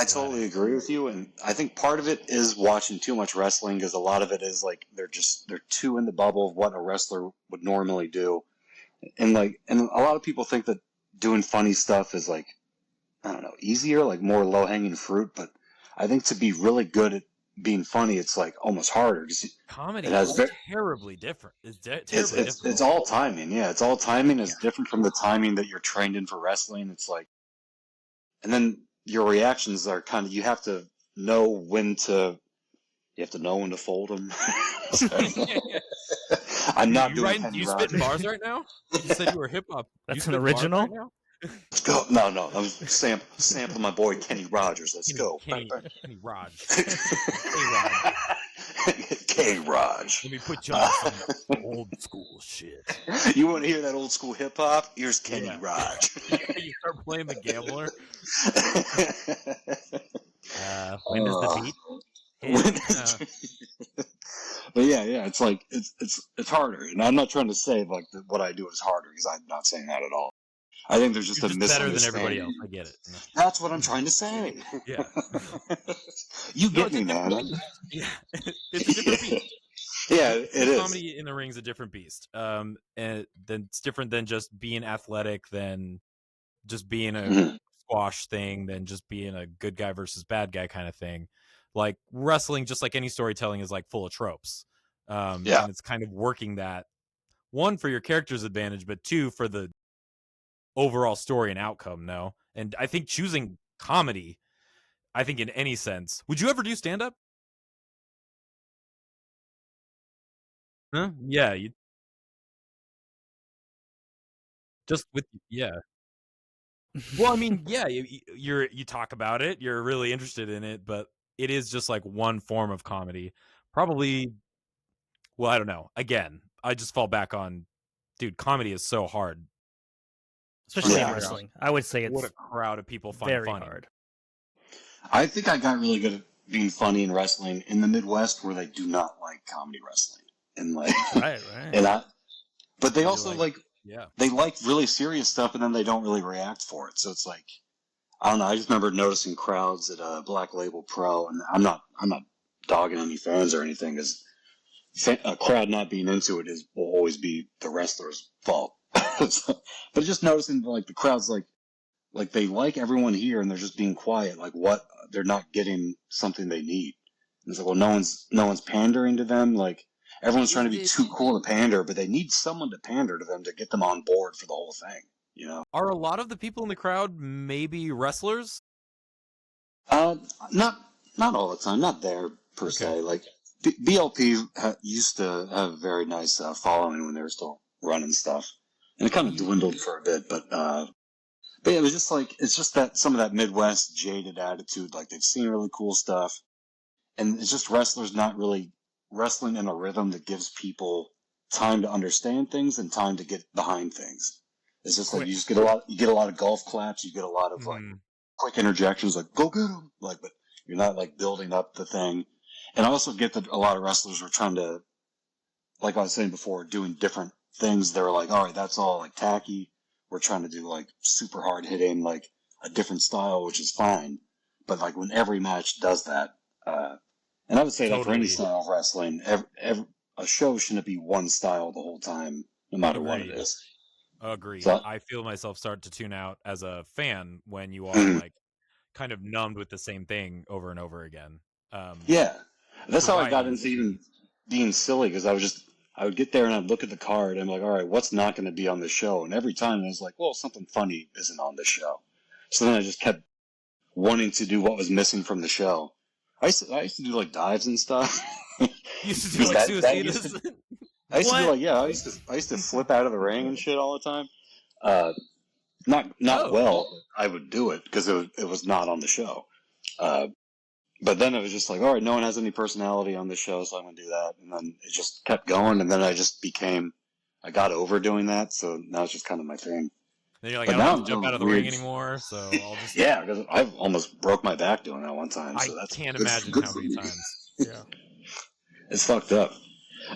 totally agree with you, and I think part of it is watching too much wrestling, because a lot of it is like they're too in the bubble of what a wrestler would normally do, and a lot of people think that doing funny stuff is like, I don't know, easier, like more low hanging fruit, but I think to be really good at being funny, it's like almost harder. Comedy is terribly different. It's all timing. Yeah, it's all timing. It's different from the timing that you're trained in for wrestling. It's like, and then your reactions are kind of, you have to know when to fold them. I'm not doing Kenny You Rogers. spitting bars right now? You said you were hip hop. That's an original. Let's go. No. I'm sampling my boy Kenny Rogers. Let's go. Kenny Rog. K-Raj. Let me put you on some old school shit. You want to hear that old school hip hop? Here's Kenny Raj. You start playing the gambler. When does the beat? But yeah, it's like it's harder, and I'm not trying to say like what I do is harder, because I'm not saying that at all. I think there's just a misunderstanding. Better than everybody else. I get it. That's what I'm trying to say. Yeah. You get me, man. Yeah. It's a different beast. Yeah, it is. Comedy in the ring is a different beast. And then it's different than just being athletic, than just being a squash thing, than just being a good guy versus bad guy kind of thing. Like wrestling, just like any storytelling, is like full of tropes. And it's kind of working that, one, for your character's advantage, but two, for the overall story and outcome. And I think choosing comedy, I think in any sense, would you ever do stand-up? Huh? Yeah, you just with yeah. Well, I mean, yeah, you talk about it, you're really interested in it, but it is just like one form of comedy. Probably, well, I don't know. Again, I just fall back on, dude, comedy is so hard. Trying to Especially in Yeah. figure out wrestling. I would say what it's a crowd of people find very funny. hard. I think I got really good at being funny in wrestling in the Midwest, where they do not like comedy wrestling, and like, Right. and but they You're also like yeah. they like really serious stuff, and then they don't really react for it. So it's like, I don't know. I just remember noticing crowds at Black Label Pro, and I'm not dogging any fans or anything, because a crowd not being into it will always be the wrestler's fault. But just noticing like the crowd's like they like everyone here, and they're just being quiet. Like, what? They're not getting something they need. And it's like, well, no one's pandering to them. Like, everyone's trying to be too cool to pander, but they need someone to pander to them to get them on board for the whole thing. You know? Are a lot of the people in the crowd maybe wrestlers? Uh, not not all the time. Not there per Okay. se. Like, BLP used to have a very nice following when they were still running stuff, and it kind of dwindled for a bit. But yeah, it was just like, it's just that some of that Midwest jaded attitude. Like, they've seen really cool stuff, and it's just wrestlers not really wrestling in a rhythm that gives people time to understand things and time to get behind things. It's just like, you just get a lot of golf claps, you get a lot of like quick interjections, like, go get him, like, but you're not like building up the thing. And I also get that a lot of wrestlers were trying to, like I was saying before, doing different things. They were like, all right, that's all like tacky. We're trying to do like super hard hitting, like a different style, which is fine. But like, when every match does that, and I would say that for any style of wrestling, a show shouldn't be one style the whole time, no matter what it is. Agreed. So, I feel myself start to tune out as a fan when you are like kind of numbed with the same thing over and over again. yeah, that's how I got providing- into even being silly, because I would get there and I'd look at the card and I'm like, all right, what's not going to be on the show? And every time I was like, well, something funny isn't on the show. So then I just kept wanting to do what was missing from the show. I used to do like dives and stuff. You used to do like suicidas. I used to do like, yeah, I used to flip out of the ring and shit all the time. Not well. I would do it because it was not on the show. But then it was just like, all right, no one has any personality on this show, so I'm gonna do that. And then it just kept going, and then I got over doing that, so now it's just kind of my thing. Then you're like, But I don't have to jump out of the ring anymore, so I'll just yeah, because I almost broke my back doing that one time. So I that's can't good, imagine good how for many me. times. Yeah. It's fucked up.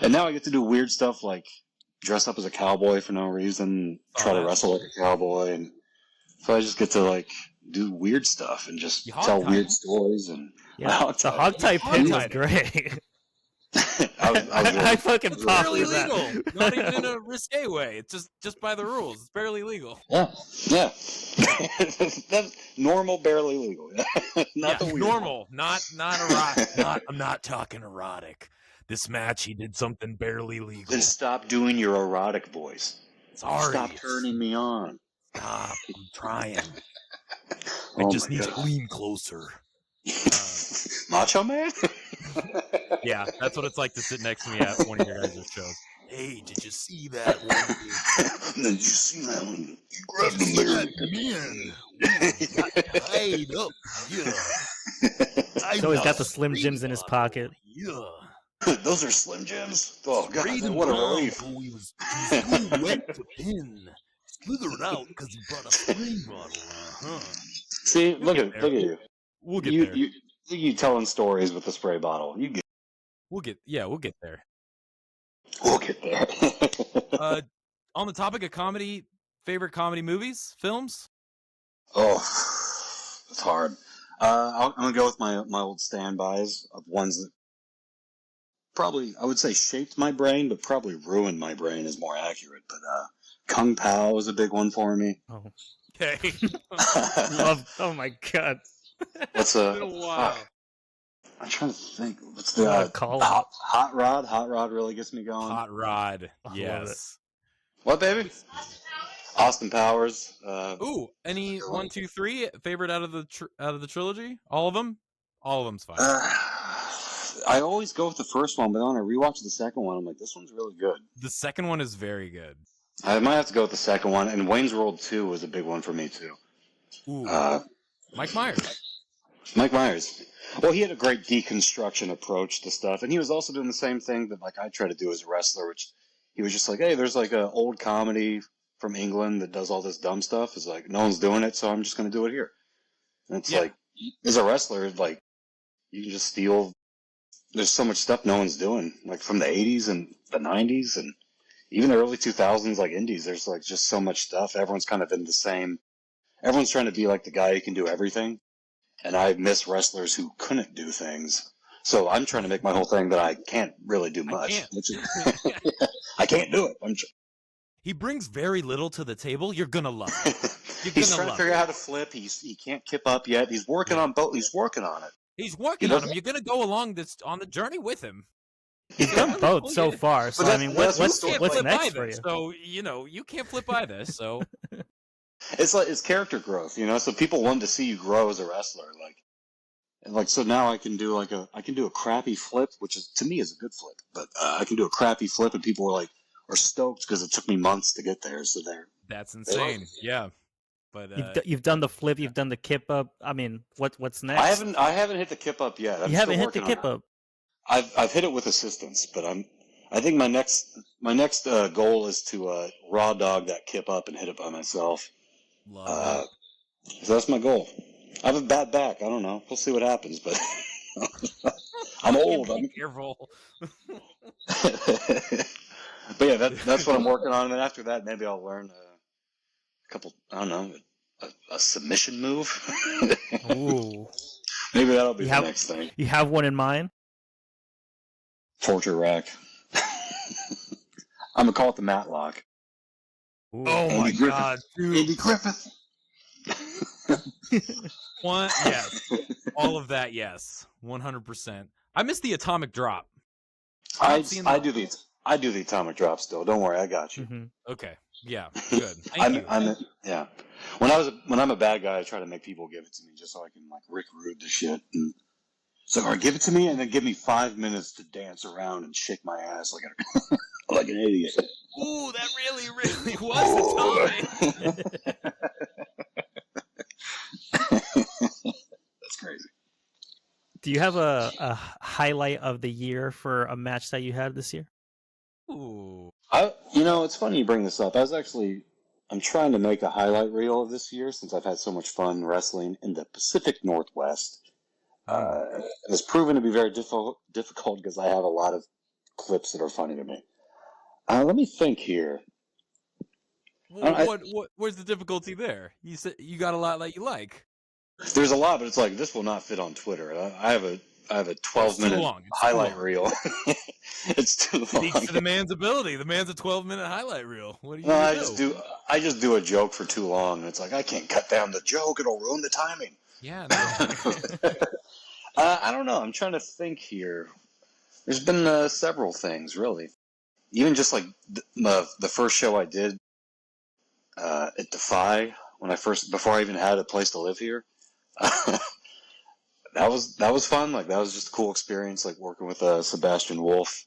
And now I get to do weird stuff like dress up as a cowboy for no reason, try to wrestle like a cowboy, and so I just get to like do weird stuff and just tell weird stories. And Yeah, the hog tie pin was great. I fucking popped barely with that. legal. Not even in a risque way. It's just by the rules. It's barely legal. Yeah. That's normal, barely legal. Not the weird normal, not erotic. I'm not talking erotic. This match, he did something barely legal. Then stop doing your erotic voice. Sorry. Stop turning me on. Stop. I'm trying. I just need to lean closer. Macho Man? Yeah, that's what it's like to sit next to me at one of your guys' shows. Hey, did you see that one? Did you see that one? You grabbed him there. Tied up. Yeah. So he's got the Slim Jims in his pocket. Yeah. Those are Slim Jims. Oh god, what a relief. He was too wet to pin. Slithered out because he brought a spray bottle. See, look at you. We'll get there. You telling stories with the spray bottle. We'll get there. We'll get there. On the topic of comedy, favorite comedy movies, films? Oh, it's hard. I'm gonna go with my old standbys of ones that probably, I would say, shaped my brain, but probably ruined my brain is more accurate. But Kung Pao was a big one for me. Oh, Okay. oh my god. What's It's been a while. I'm trying to think. What's the Hot Rod? Hot Rod really gets me going. Hot Rod. I love Yes. What, baby? Austin Powers. Ooh, any 1, 2, 3 favorite out of the trilogy? All of them? All of them's fine. I always go with the first one, but then when I rewatch the second one, I'm like, this one's really good. The second one is very good. I might have to go with the second one, and Wayne's World 2 was a big one for me, too. Ooh. Mike Myers. Mike Myers. Well, he had a great deconstruction approach to stuff, and he was also doing the same thing that like I try to do as a wrestler, which he was just like, hey, there's like an old comedy from England that does all this dumb stuff. It's like, no one's doing it, so I'm just going to do it here. And it's like, as a wrestler, like, you can just steal. There's so much stuff no one's doing, like from the 80s and the 90s and even the early 2000s, like indies. There's like just so much stuff. Everyone's kind of in the same. Everyone's trying to be like the guy who can do everything. And I miss wrestlers who couldn't do things. So I'm trying to make my whole thing that I can't really do much. I can't do it. He brings very little to the table. You're going to love it. He's trying to figure out how to flip. He can't kip up yet. He's working on both. He's working on it. He's working on him. You're going to go along on the journey with him. He's done both so far. So, I mean, what's next for you? So, you can't flip either. So, it's like it's character growth, So people want to see you grow as a wrestler, so now I can do a crappy flip, which is to me is a good flip, but I can do a crappy flip, and people are stoked because it took me months to get there. So that's insane. Yeah. But you've done the flip, you've done the kip up. I mean, what's next? I haven't hit the kip up yet. You haven't hit the kip up. I've hit it with assistance, but I think my next goal is to raw dog that kip up and hit it by myself. Love so that's my goal. I have a bad back. I don't know. We'll see what happens, but I'm old. Be careful. But yeah, that's what I'm working on, and then after that, maybe I'll learn a couple. I don't know, a submission move. Ooh. Maybe that'll be the next thing. You have one in mind? Torture rack. I'm gonna call it the Matlock. Ooh. Oh my God, dude! Andy Griffith. One, yes, all of that, yes, 100%. I miss the atomic drop. I do the atomic drop still. Don't worry, I got you. Mm-hmm. Okay, yeah, good. Thank you. Yeah. When I'm a bad guy, I try to make people give it to me just so I can Rick Rude the shit. And so, or give it to me and then give me 5 minutes to dance around and shake my ass like an idiot. Ooh, that really, really was the time. That's crazy. Do you have a highlight of the year for a match that you had this year? Ooh. It's funny you bring this up. I'm trying to make a highlight reel of this year since I've had so much fun wrestling in the Pacific Northwest. It's proven to be very difficult because I have a lot of clips that are funny to me. Let me think here. Well, what's the difficulty there? You said you got a lot that you like. There's a lot, but it's this will not fit on Twitter. I have a 12-minute highlight reel. It's too long. Speaks to the man's ability. The man's a 12-minute highlight reel. What do you do? I just do a joke for too long, and it's I can't cut down the joke. It'll ruin the timing. Yeah. No. I don't know. I'm trying to think here. There's been several things, really. Even just the first show I did at Defy before I even had a place to live here. That was fun. That was just a cool experience. Working with Sebastian Wolf,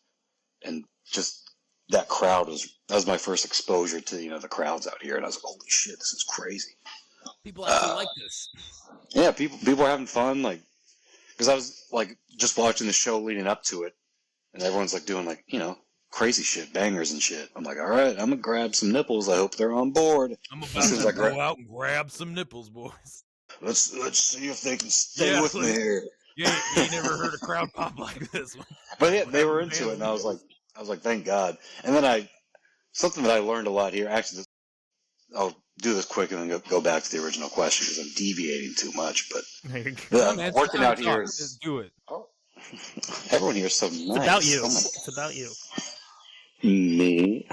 and just that crowd that was my first exposure to the crowds out here, and I was like, holy shit, this is crazy. People actually like this. Yeah, people are having fun. Because I was just watching the show leading up to it, and everyone's doing crazy shit, bangers and shit. I'm all right, I'm gonna grab some nipples. I hope they're on board. I'm about to go out and grab some nipples, boys. Let's see if they can stay with me here. You ain't never heard a crowd pop like this one. But yeah, they were into it, and I was like, thank God. And then something that I learned a lot here. Actually, I'll do this quick and then go back to the original question because I'm deviating too much. But working out here is just do it. Oh, everyone here is so nice. It's about you. It's about you. Me.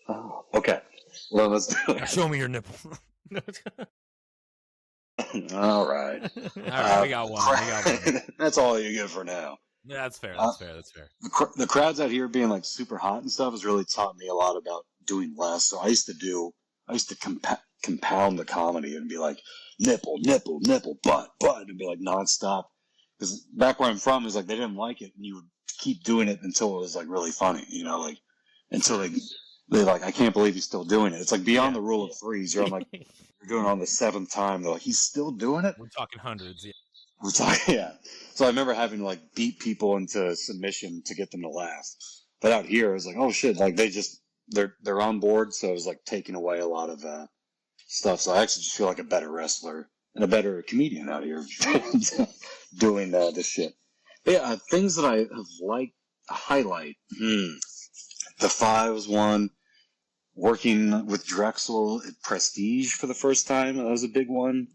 Oh, okay. Well, let's do it. Show me your nipple. All right. All right, we got one. That's all you get for now. Yeah, that's fair. That's fair. The crowds out here being super hot and stuff has really taught me a lot about doing less. So I used to compound the comedy and be nipple, nipple, nipple, butt, and be nonstop. Because back where I'm from is like they didn't like it, and you would keep doing it until it was like really funny, like until they like, I can't believe he's still doing it. It's like beyond the rule of threes. You're on like you're doing it on the 7th time. They're like, he's still doing it. We're talking hundreds. Yeah. We're talking, yeah. So I remember having to like beat people into submission to get them to laugh. But out here, it was like, oh shit, like they're on board. So it was like taking away a lot of stuff. So I actually just feel like a better wrestler and a better comedian out here doing this shit. But yeah, things that I have liked, highlight. The 5 was one. Working with Drexel at Prestige for the first time, that was a big one.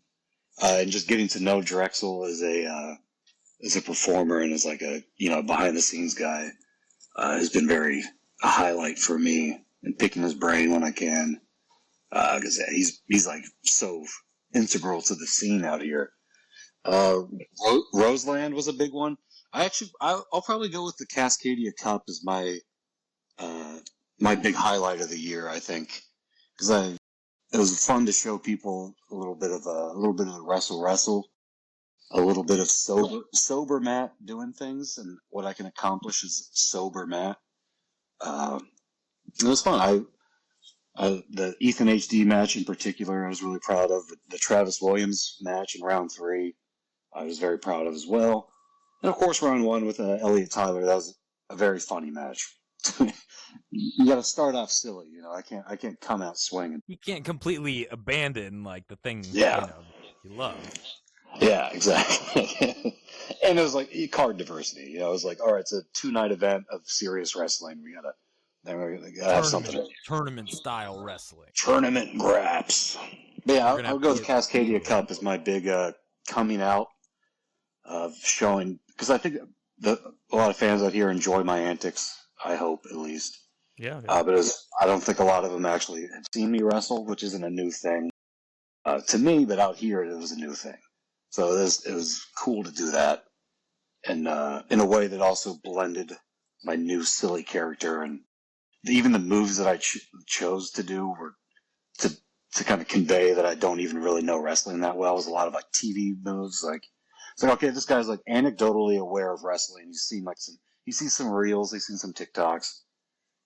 And just getting to know Drexel as a performer and as like a behind the scenes guy has been a highlight for me. And picking his brain when I can, because he's like so integral to the scene out here. Roseland was a big one. I'll probably go with the Cascadia Cup as my big highlight of the year. I think because it was fun to show people a little bit of the wrestle, a little bit of sober Matt doing things, and what I can accomplish as sober Matt. It was fun. The Ethan HD match in particular, I was really proud of. The Travis Williams match in round 3, I was very proud of as well. And of course, round 1 with Elliot Tyler, that was a very funny match. You got to start off silly, I can't come out swinging. You can't completely abandon like the thing you love. Yeah, exactly. And it was like card diversity. It was like, all right, it's a 2-night event of serious wrestling. We gotta have something. Tournament style wrestling. Tournament graps. But yeah, I'll go with Cascadia Cup as my big coming out of showing, because I think a lot of fans out here enjoy my antics. I hope, at least. Yeah. But I don't think a lot of them actually had seen me wrestle, which isn't a new thing to me, but out here it was a new thing. So it was cool to do that, and in a way that also blended my new silly character, and even the moves that I chose to do were to kind of convey that I don't even really know wrestling that well. It was a lot of like TV moves, like it's like, okay, this guy's like anecdotally aware of wrestling. He's seen some reels, he's seen some TikToks,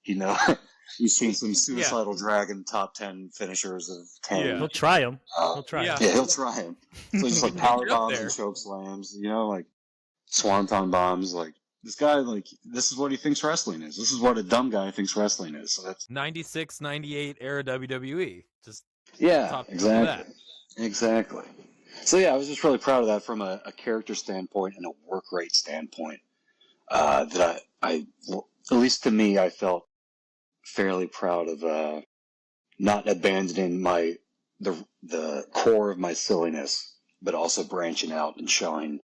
he's seen some Suicidal Dragon top 10 finishers of 10. Yeah. He'll try them. He'll try them. So just like power bombs and choke slams, like swanton bombs. Like this guy, like this is what he thinks wrestling is. This is what a dumb guy thinks wrestling is. So that's 96, 98 era WWE. Just exactly. So yeah, I was just really proud of that from a character standpoint and a work rate standpoint. That I, at least to me, I felt fairly proud of not abandoning the core of my silliness, but also branching out and showing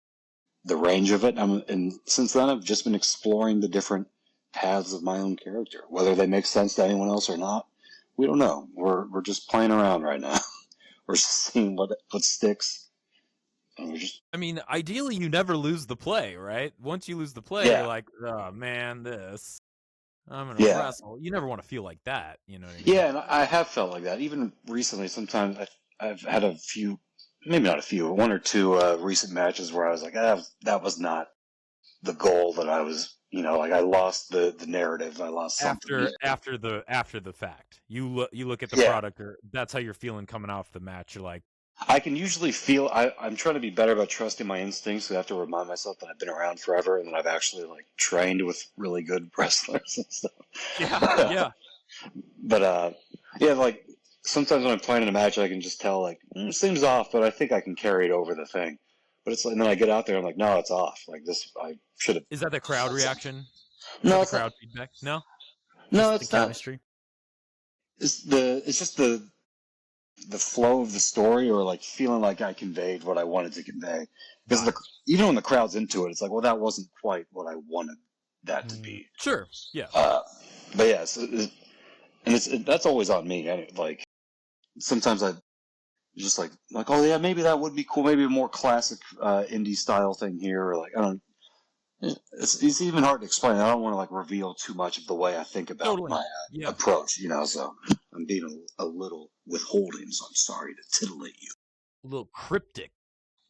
the range of it. And since then, I've just been exploring the different paths of my own character, whether they make sense to anyone else or not. We don't know. We're just playing around right now. We're seeing what sticks. I mean, ideally, you never lose the play, right? Once you lose the play, you're like, oh man, I'm gonna wrestle. You never want to feel like that, you know what I mean? Yeah, and I have felt like that. Even recently, sometimes I've had a few, maybe not a few, 1 or 2 recent matches where I was like, that was not the goal that I was, like I lost the narrative. I lost something. After the fact. You look at the product, or that's how you're feeling coming off the match. You're like, I can usually feel, I'm trying to be better about trusting my instincts, so I have to remind myself that I've been around forever and that I've actually like trained with really good wrestlers and stuff. Yeah. But like sometimes when I'm playing in a match, I can just tell like it seems off, but I think I can carry it over the thing. But it's like, and then I get out there, I'm like, no, it's off. Like this, I should have. Is that the crowd reaction? No, it's crowd feedback. No, it's the not. chemistry. It's just the flow of the story, or like feeling like I conveyed what I wanted to convey. Because even when the crowd's into it, it's like, well, that wasn't quite what I wanted that to be. Sure, yeah. But yeah, that's always on me. Like sometimes I just like, oh yeah, maybe that would be cool. Maybe a more classic indie style thing here, or like I don't. It's even hard to explain. I don't want to like reveal too much of the way I think about my approach, So I'm being a little withholding. So I'm sorry to titillate you. A little cryptic.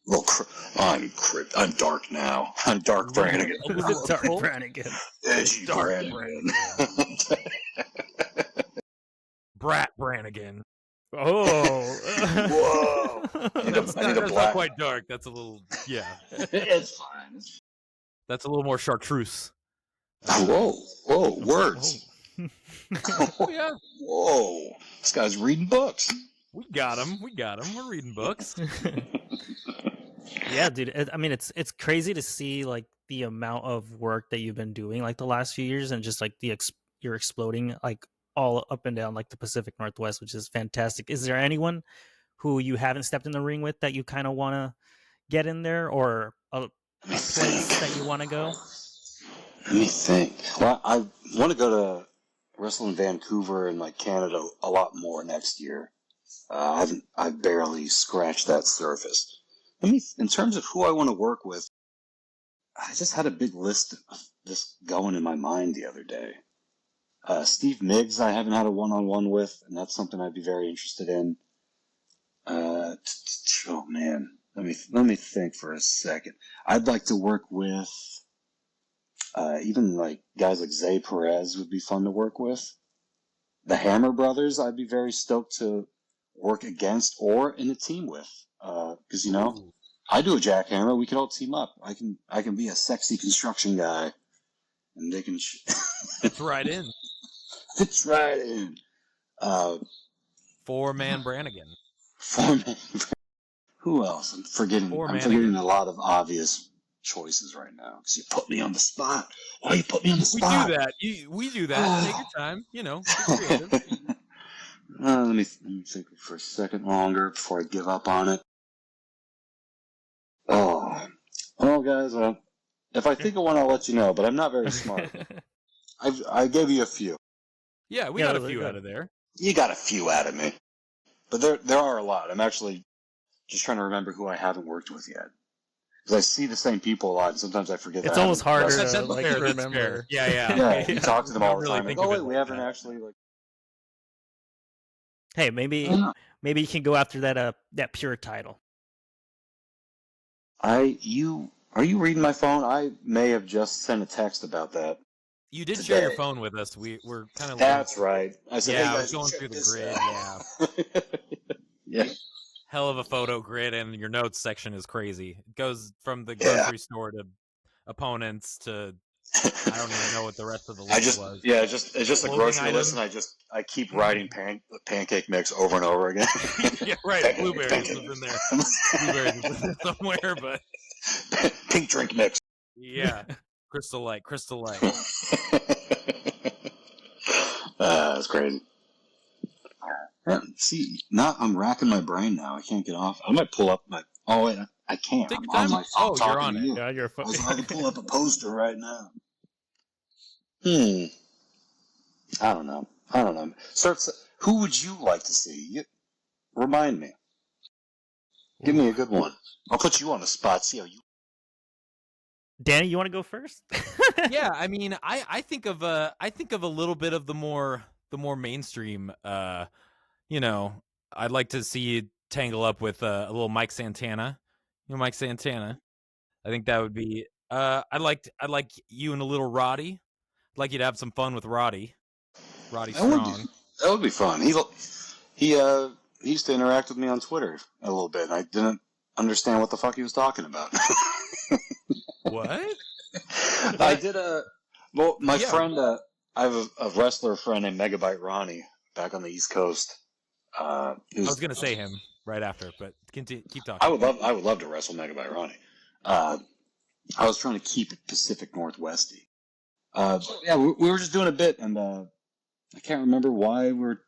I'm dark now. I'm Dark Brannigan. Dark Brannigan. Edgy Dark Brannigan. Brat Brannigan. Oh. Whoa. That's not quite dark. That's a little, yeah. It's fine. That's a little more chartreuse. Whoa, words. Oh, yeah. Whoa, this guy's reading books. We got him. We're reading books. Yeah, dude. I mean, it's crazy to see like the amount of work that you've been doing like the last few years, and just like you're exploding like all up and down like the Pacific Northwest, which is fantastic. Is there anyone who you haven't stepped in the ring with that you kind of want to get in there, or a place that you want to go? Let me think. Well, I want to go to wrestle in Vancouver and like Canada a lot more next year. I've barely scratched that surface. In terms of who I want to work with, I just had a big list of this going in my mind the other day. Steve Miggs, I haven't had a one-on-one with, and that's something I'd be very interested in. Oh man, let me think for a second. I'd like to work with even like guys like Zay Perez would be fun to work with. The Hammer Brothers, I'd be very stoked to work against or in a team with, because I do a jackhammer. We could all team up. I can be a sexy construction guy, and they can. It's right in. It's right in. 4-man Brannigan. 4-man. Who else? I'm forgetting a lot of obvious choices right now because you put me on the spot. Why you put me on the spot? We do that. Take your time. Get creative. Let me think for a second longer before I give up on it. Oh, well, guys. If I think of one, I'll let you know. But I'm not very smart. I gave you a few. Yeah, we got a few out of there. You got a few out of me, but there are a lot. I'm actually just trying to remember who I haven't worked with yet. Because I see the same people a lot, and sometimes I forget. It's almost harder to fair, remember. Fair. Yeah. Yeah, you talk to them all the really time. Like, wait, we haven't actually like. Hey, maybe you can go after that pure title. Are you reading my phone? I may have just sent a text about that. You did today. share your phone with us. We're kind of. That's right. I said, yeah, hey, I was going through the grid. Yeah. Yeah. Hell of a photo grid, and your notes section is crazy. It goes from the grocery store to opponents to I don't even know what the rest of the list was. Yeah, it's just a grocery list, and I keep writing pancake mix over and over again. Yeah, right. Blueberries was in there. Blueberries was in there somewhere, but pink drink mix. Yeah, Crystal Light. That's crazy. See, now I'm racking my brain now. I can't get off. I might pull up my. Oh wait, I can't. Take I'm your time. on my phone You're on to it. you. Yeah, you're. I can pull up a poster right now. I don't know. Who would you like to see? Remind me. Give me a good one. I'll put you on the spot. See how you. Danny, you want to go first? Yeah, I mean, I think of a little bit of the more mainstream. I'd like to see you tangle up with a little Mike Santana. Mike Santana. I think that would be. I'd like you and a little Roddy. I'd like you to have some fun with Roddy. Roddy Strong. That would be fun. He used to interact with me on Twitter a little bit. I didn't understand what the fuck he was talking about. What? I did my friend. I have a wrestler friend named Megabyte Ronnie back on the East Coast. I was gonna say him right after, but keep talking. I would love to wrestle Megabyte Ronnie. I was trying to keep it Pacific Northwesty. Yeah, we were just doing a bit, and I can't remember why we're.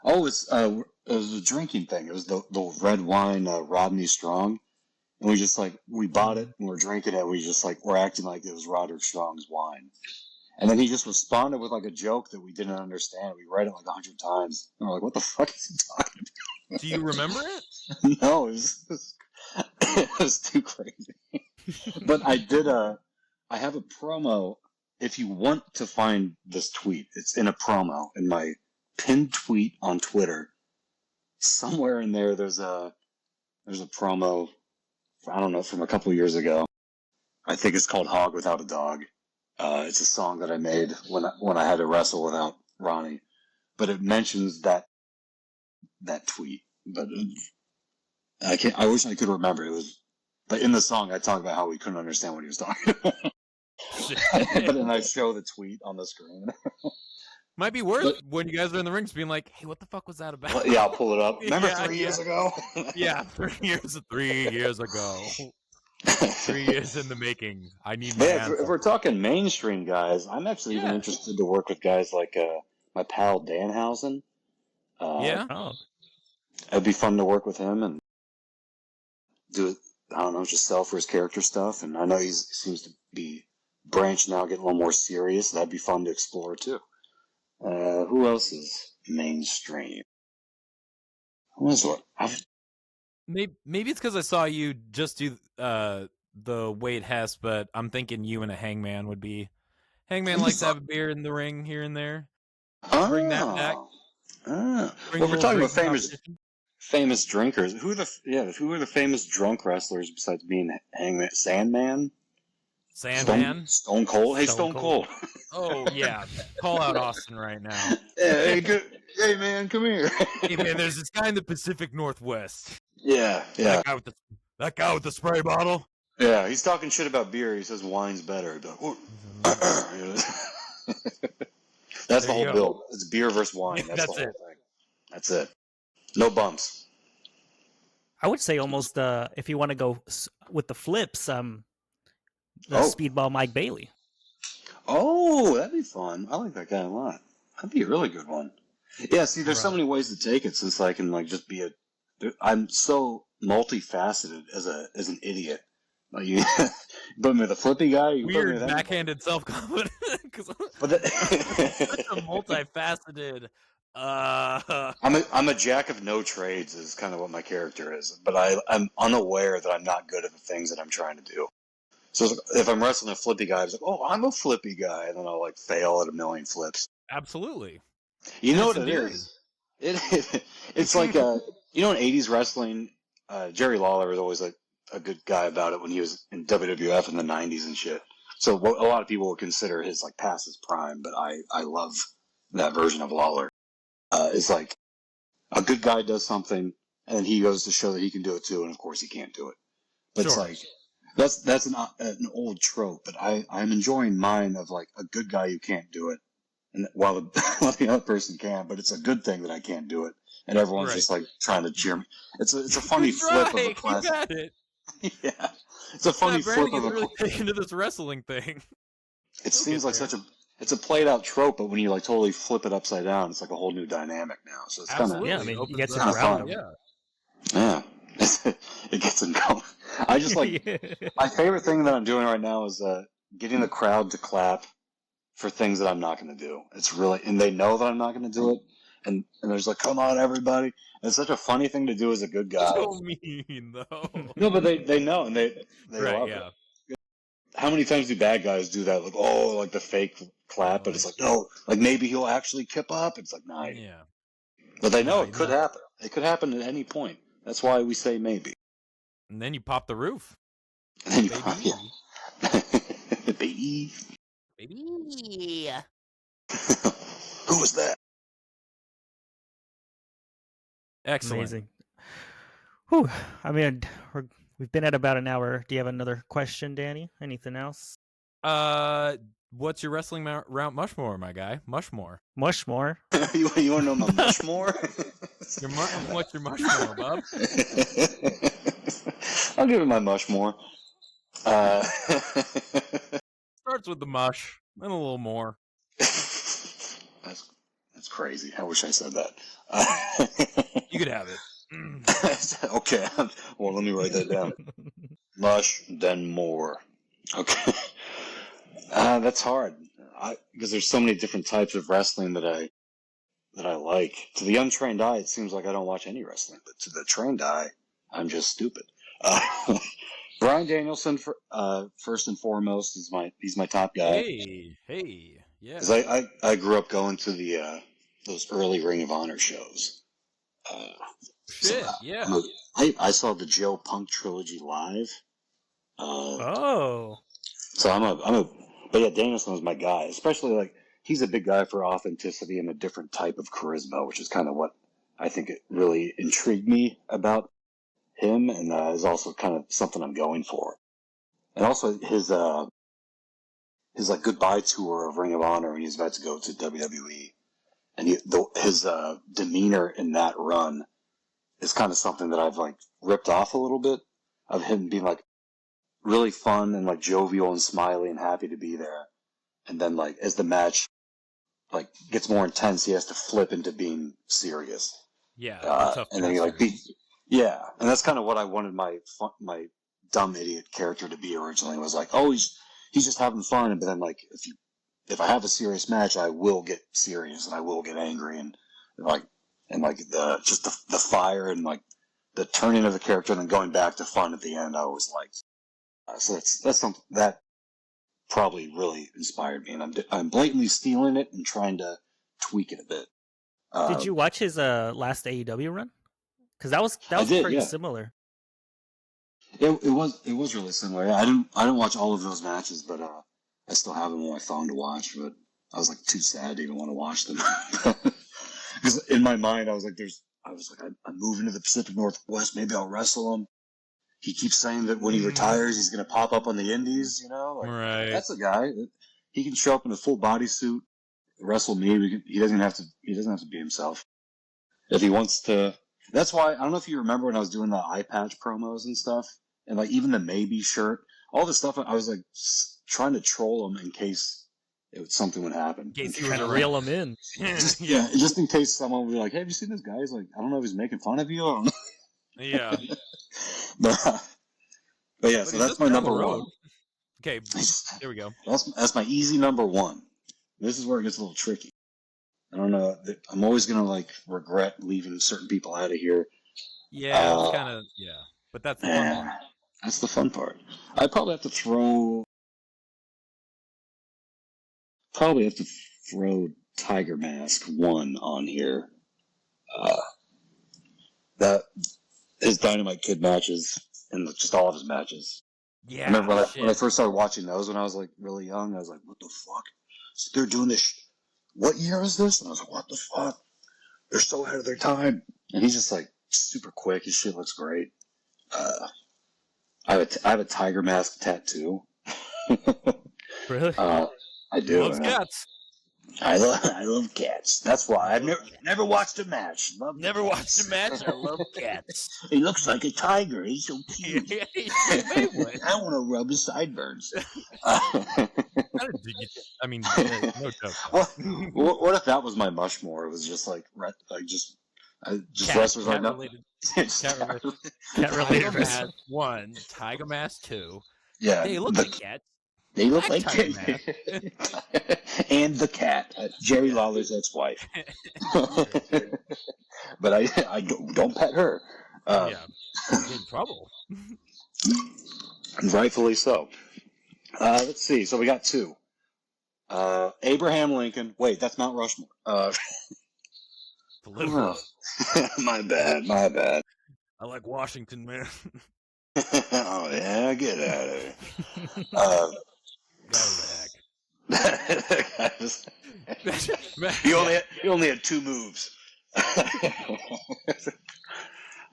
Oh, it was a drinking thing. It was the red wine Rodney Strong, and we bought it and we're drinking it. We're acting like it was Roderick Strong's wine, and then he just responded with like a joke that we didn't understand. We read it like 100 times, and we're like, "What the fuck is he talking about?" Do you remember it? No, it was too crazy. But I did I have a promo. If you want to find this tweet, it's in a promo in my pinned tweet on Twitter. Somewhere in there, there's a promo I don't know, from a couple years ago. I think it's called Hog Without a Dog. It's a song that I made when I had to wrestle without Ronnie. But it mentions that tweet. But I wish I could remember. It was, but in the song, I talk about how we couldn't understand what he was talking about. But then I show the tweet on the screen. Might be worth when you guys are in the rings being like, hey, what the fuck was that about? Well, yeah, I'll pull it up. Remember Yeah, 3 years ago? Yeah, 3 years ago. 3 years in the making. I need my Yeah, if answer. we're talking mainstream guys, I'm actually even interested to work with guys like my pal Danhausen. Yeah? Oh, It'd be fun to work with him and do, I don't know, just sell for his character stuff. And I know he seems to be branched now, getting a little more serious. That'd be fun to explore too. Who else is mainstream? Who is what? Maybe it's because I saw you just do the Wade Hess, but I'm thinking you and a Hangman would be. Hangman likes to have a beer in the ring here and there. Bring that back. Well, if we're talking about famous drinkers, who are the famous drunk wrestlers besides being Hangman? Sandman? Stone Cold? Hey, Stone Cold. Oh, yeah. Call out Austin right now. Hey man, come here. Hey, man, there's this guy in the Pacific Northwest. Yeah. That guy with the spray bottle. Yeah, he's talking shit about beer. He says wine's better. He'd be like, that's the whole bill. It's beer versus wine. That's the whole thing. That's it. No bumps. I would say almost if you want to go with the flips, the Speedball Mike Bailey. Oh, that'd be fun. I like that guy a lot. That'd be a really good one. Yeah, see, there's so many ways to take it since I can just be I'm so multifaceted as an idiot. Like you put me with a flippy guy. You Weird put me with backhanded self-confidence. But such a multifaceted. I'm a jack of no trades is kind of what my character is. But I'm unaware that I'm not good at the things that I'm trying to do. So if I'm wrestling a flippy guy, I'm like, oh, I'm a flippy guy, and then I'll fail at a million flips. Absolutely. You know what it is? It's like in 80s wrestling, Jerry Lawler was always a good guy about it when he was in WWF in the 90s and shit. So a lot of people would consider his past his prime, but I love that version of Lawler. It's like a good guy does something, and then he goes to show that he can do it too, and of course he can't do it. But sure. It's that's an old trope, but I'm enjoying mine of a good guy who can't do it, and while the other person can, but it's a good thing that I can't do it, and everyone's just trying to cheer me. It's a funny flip of a classic. You got it. Yeah, it's a funny flip of a. Really taken to this wrestling thing. It seems like it's a played out trope, but when you totally flip it upside down, it's a whole new dynamic now. So it's kind of you get kind of fun. Yeah, it gets them going. I just my favorite thing that I'm doing right now is getting the crowd to clap for things that I'm not going to do. It's really, and they know that I'm not going to do it, and there's come on everybody. And it's such a funny thing to do as a good guy. So mean though. No, but they know and they love it. How many times do bad guys do that? The fake clap, but it's no, maybe he'll actually kip up. It's nah. Yeah. But they know it could happen. It could happen at any point. That's why we say maybe. And then you pop the roof. And then you pop, baby. Baby. Who was that? Excellent. Amazing. Whew. I mean, we've been at about an hour. Do you have another question, Danny? Anything else? What's your wrestling route Mushmore, my guy? Mushmore. Mushmore? You want to know my Mushmore? What's your Mushmore, bub? I'll give it my Mushmore. Starts with the mush, then a little more. That's crazy. I wish I said that. You could have it. Okay. Well, let me write that down. Mush, then more. Okay. That's hard. Because there's so many different types of wrestling that I like. To the untrained eye, it seems like I don't watch any wrestling, but to the trained eye, I'm just stupid. Bryan Danielson, first and foremost, he's my top guy. Hey, yeah. Because I grew up going to those early Ring of Honor shows. Shit, yeah. I saw the Joe Punk trilogy live. Oh. So but yeah, Danielson was my guy. Especially like he's a big guy for authenticity and a different type of charisma, which is kind of what I think it really intrigued me about him, and is also kind of something I'm going for. And also his like goodbye tour of Ring of Honor when he's about to go to WWE, and his demeanor in that run is kind of something that I've like ripped off a little bit of him being like really fun and like jovial and smiley and happy to be there, and then like as the match like gets more intense, he has to flip into being serious. Yeah, And then he like yeah, and that's kind of what I wanted my dumb idiot character to be originally. Was like, oh, he's just having fun, but then like if I have a serious match, I will get serious and I will get angry and the just the fire and like the turning of the character and then going back to fun at the end. I always liked. So that's something that probably really inspired me, and I'm blatantly stealing it and trying to tweak it a bit. Did you watch his last AEW run? Because that was pretty similar. It was really similar. I didn't watch all of those matches, but I still have them on my phone to watch. But I was like too sad to even want to watch them because in my mind I was like, I'm moving to the Pacific Northwest. Maybe I'll wrestle him. He keeps saying that when he retires, he's going to pop up on the Indies. You know, like, right? That's a guy. He can show up in a full bodysuit, wrestle me. He doesn't have to be himself if he wants to. That's why I don't know if you remember when I was doing the eye patch promos and stuff, and like even the maybe shirt, all this stuff. I was like trying to troll him in case something would happen. In case you were to reel him in. Just in case someone would be like, "Hey, have you seen this guy?" He's like, "I don't know if he's making fun of you." I don't know. Yeah. But yeah, so that's my number one. Okay, there we go. That's my easy number one. This is where it gets a little tricky. I don't know. I'm always gonna like regret leaving certain people out of here. Yeah, it's kind of but that's the fun part. That's the fun part. I probably have to throw Tiger Mask 1 on here. That his Dynamite Kid matches and just all of his matches. Yeah, I remember when I first started watching those when I was like really young. I was like, "What the fuck? So they're doing this? What year is this?" And I was like, "What the fuck? They're so ahead of their time." And he's just like super quick. His shit looks great. I have a Tiger Mask tattoo. Really? I do. Loves cats. I love cats. That's why I've never watched a match. Never watched a match. I love cats. He looks like a tiger. He's so cute. I want to rub his sideburns. I mean, no joke. What if that was my Mushmore? It was just like just wrestlers I know. Cat related. Tiger Mask 1, Tiger Mask 2. Yeah, they look like cats. They look like Tiger and the cat, Jerry Lawler's ex-wife. But I don't pet her. In trouble. Rightfully so. Let's see. So we got 2. Abraham Lincoln. Wait, that's Mount Rushmore. My bad. I like Washington, man. Oh yeah, get out of here. That was a heck. He only had 2 moves.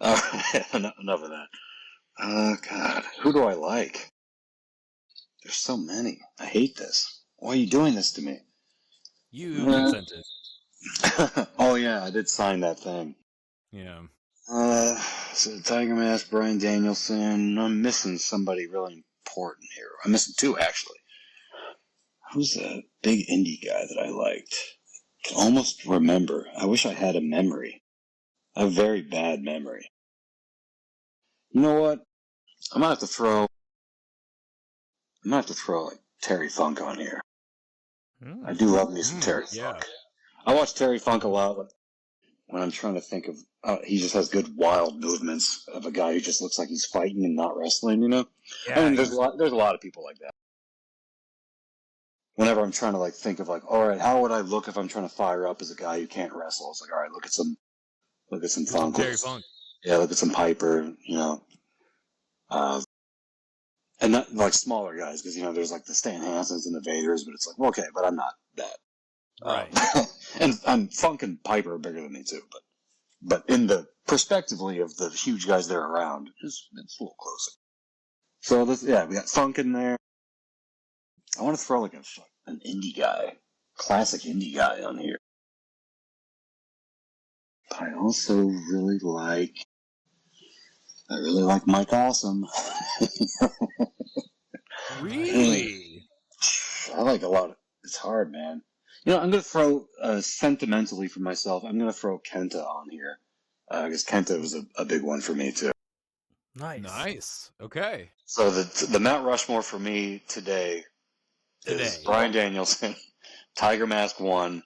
Enough of that. Oh God, who do I like? There's so many. I hate this. Why are you doing this to me? You consented. Oh yeah, I did sign that thing. Yeah. So Tiger Mask, Bryan Danielson. I'm missing somebody really important here. I'm missing 2 actually. Who's a big indie guy that I liked? I can almost remember. I wish I had a memory. I have a very bad memory. You know what? I'm gonna have to throw like Terry Funk on here. I do love me some Terry Funk. I watch Terry Funk a lot when I'm trying to think of. He just has good wild movements of a guy who just looks like he's fighting and not wrestling. You know? Yeah. I mean, there's a lot of people like that. Whenever I'm trying to like think of like, all right, how would I look if I'm trying to fire up as a guy who can't wrestle? It's like, all right, look at some Funk. Terry Funk. Yeah, look at some Piper, and not like smaller guys because there's like the Stan Hansens and the Vaders, but it's like okay, but I'm not that. Right. And I'm Funk and Piper are bigger than me too, but in the perspectively of the huge guys that are around, it's a little closer. So we got Funk in there. I want to throw like an indie guy, classic indie guy on here. I also really like Mike Awesome. Really? I like a lot of. It's hard, man. I'm gonna throw sentimentally for myself. I'm gonna throw Kenta on here because Kenta was a big one for me too. Nice. Okay. So the Mount Rushmore for me today is Bryan Danielson, Tiger Mask 1,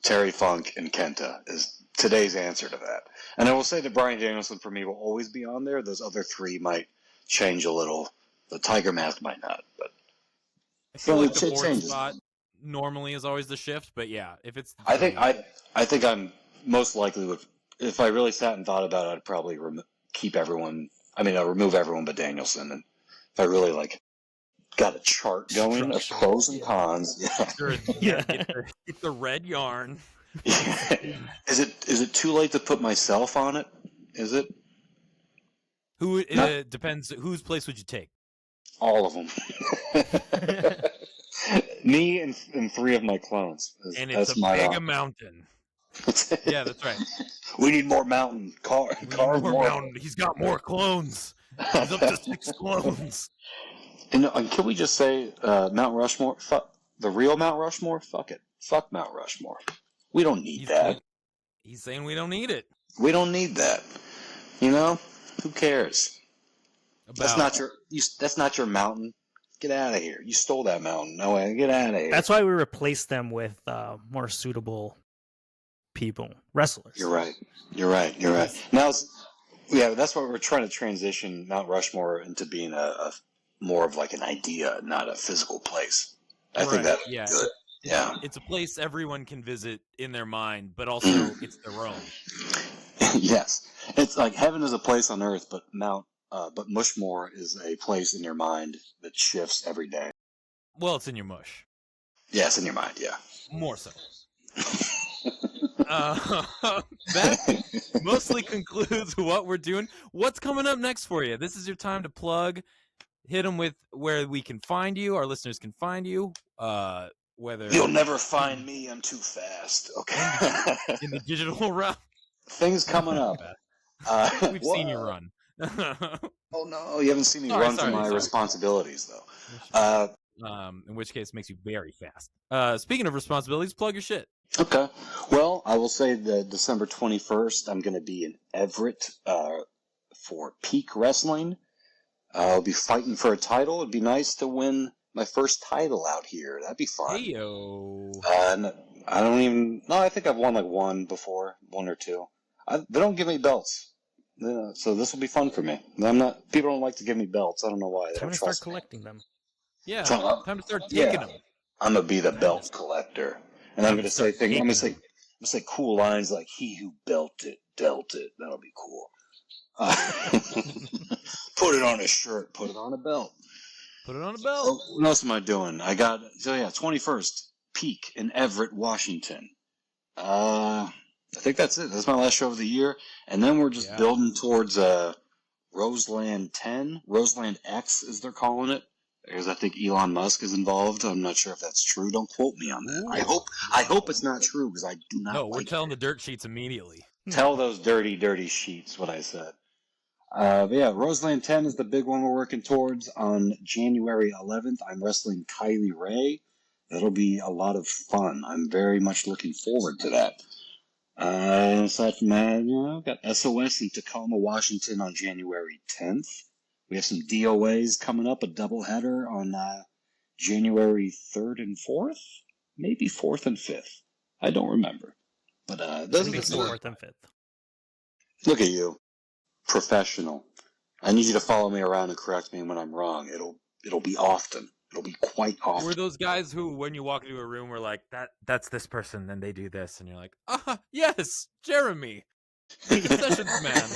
Terry Funk, and Kenta is today's answer to that. And I will say that Bryan Danielson for me will always be on there. Those other three might change a little. The Tiger Mask might not, but I feel like the it fourth changes. spot normally is always the shift, but yeah, if it's I think I'm most likely would, if I really sat and thought about it, I'd probably keep everyone. I mean, I'll remove everyone but Danielson, and if I really got a chart going of pros and cons, get the red yarn. Is it too late to put myself on it? Is it? It depends. Whose place would you take? All of them. Me and three of my clones. And it's a big mountain. Yeah, that's right. We need more mountain. More mountain. He's got more clones. He's up to 6 clones. And can we just say Mount Rushmore? Fuck the real Mount Rushmore. Fuck it. Fuck Mount Rushmore. We don't need that. He's saying we don't need it. We don't need that. Who cares? That's not your mountain. Get out of here. You stole that mountain. No way. Get out of here. That's why we replaced them with more suitable people, wrestlers. You're right. Now, that's why we're trying to transition Mount Rushmore into being a more of like an idea, not a physical place. I think that's good. Yeah. It's a place everyone can visit in their mind, but also it's their own. Yes. It's like heaven is a place on earth, but Mushmore is a place in your mind that shifts every day. Well, it's in your mush. Yes, in your mind, yeah. More so. That mostly concludes what we're doing. What's coming up next for you? This is your time to plug. Hit them with where we can find you, our listeners can find you. Whether you'll never find me, I'm too fast. Okay. In the digital realm. Things coming up. We've seen you run. Oh no, you haven't seen me run from my responsibilities though. In which case, it makes you very fast. Speaking of responsibilities, plug your shit. Okay. Well, I will say that December 21st, I'm going to be in Everett for Peak Wrestling. I'll be fighting for a title. It'd be nice to win my first title out here. That'd be fun. Hey-yo. I don't even... No, I think I've won like one before. One or two. They don't give me belts. So this will be fun for me. People don't like to give me belts. I don't know why. They time don't to trust start collecting them. Yeah, time to start taking them. I'm going to be the belt collector. And I'm going to say things... I'm going to say cool lines like, he who dealt it. That'll be cool. Put it on a shirt. Put it on a belt. Put it on a belt. What else am I doing? 21st, Peak in Everett, Washington. I think that's it. That's my last show of the year. And then we're just building towards Roseland 10. Roseland X, as they're calling it. Because I think Elon Musk is involved. I'm not sure if that's true. Don't quote me on that. I hope it's not true, because I do not. No, we're telling the dirt sheets immediately. Tell those dirty, dirty sheets what I said. But yeah, Roseland 10 is the big one we're working towards. On January 11th, I'm wrestling Kylie Ray. That'll be a lot of fun. I'm very much looking forward to that. Aside from that, I've got SOS in Tacoma, Washington on January 10th. We have some DOAs coming up, a doubleheader on January 3rd and 4th? Maybe 4th and 5th. I don't remember. But those are the 4th and 5th. Look at you. Professional. I need you to follow me around and correct me when I'm wrong. It'll be often. It'll be quite often. We're those guys who, when you walk into a room, we're like, that's this person, then they do this, and you're like, yes, Jeremy. Concessions man.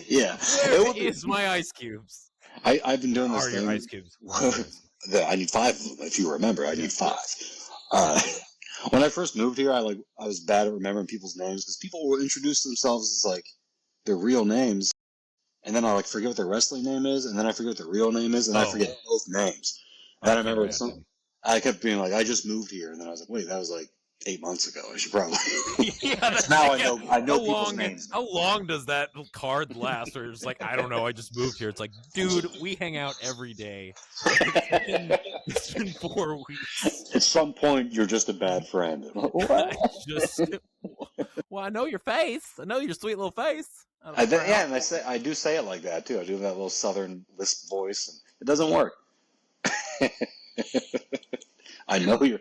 Yeah. Where It would be- is my ice cubes? I've been doing this Are thing. your ice cubes? Where are your ice cubes? I need 5 of them. If you remember, I need 5. When I first moved here, I was bad at remembering people's names because people will introduce themselves as like their real names, and then I like forget what their wrestling name is, and then I forget what their real name is, and I forget both names. And then I remember I kept being like, I just moved here, and then I was like, wait, that was like 8 months ago. I should probably. Now I know people's names. How long does that card last? Or it's like, I don't know, I just moved here. It's like, dude, we hang out every day. It's been 4 weeks. At some point, you're just a bad friend. What? Well, I know your face. I know your sweet little face. And I do say it like that too. I do that little southern lisp voice, and it doesn't work. I know your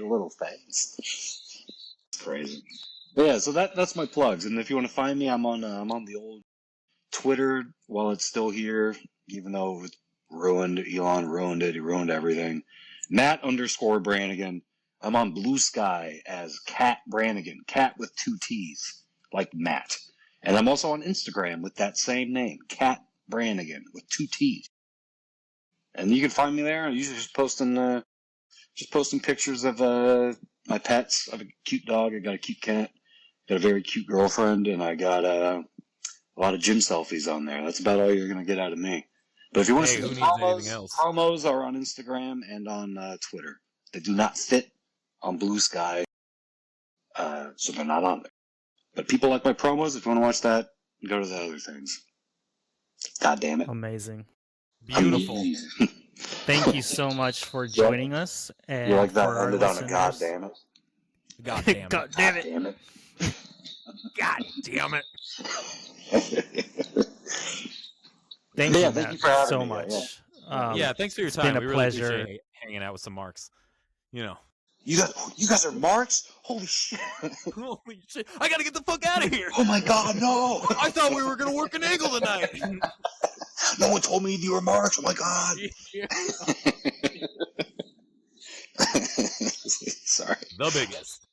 little face. It's crazy. But yeah, so that's my plugs. And if you want to find me, I'm on the old Twitter while it's still here, even though it's ruined. Elon ruined it. He ruined everything. Matt_Brannigan. I'm on Blue Sky as Cat Brannigan. Cat with 2 T's, like Matt. And I'm also on Instagram with that same name, Cat Brannigan with 2 T's. And you can find me there. I'm usually just posting pictures of my pets. I have a cute dog. I got a cute cat. Got a very cute girlfriend, and I got a lot of gym selfies on there. That's about all you're gonna get out of me. But if you want to see the promos are on Instagram and on Twitter. They do not fit on Blue Sky, so they're not on there. But people like my promos. If you want to watch that, go to the other things. God damn it! Amazing. Beautiful. Thank you so much for joining us. And you like that? for our Ended on a listeners. God damn it. God damn it. God damn it. Damn it. God damn it. Thank you, thank Matt, you for having so me. much. Yeah, thanks for your it's time. been a We really pleasure. appreciate hanging out with some marks. You know. You guys are marks? Holy shit! Holy shit. I gotta get the fuck out of here. Oh my god, no! I thought we were gonna work an angle tonight. No one told me you were marks. Oh my god! Sorry. The biggest.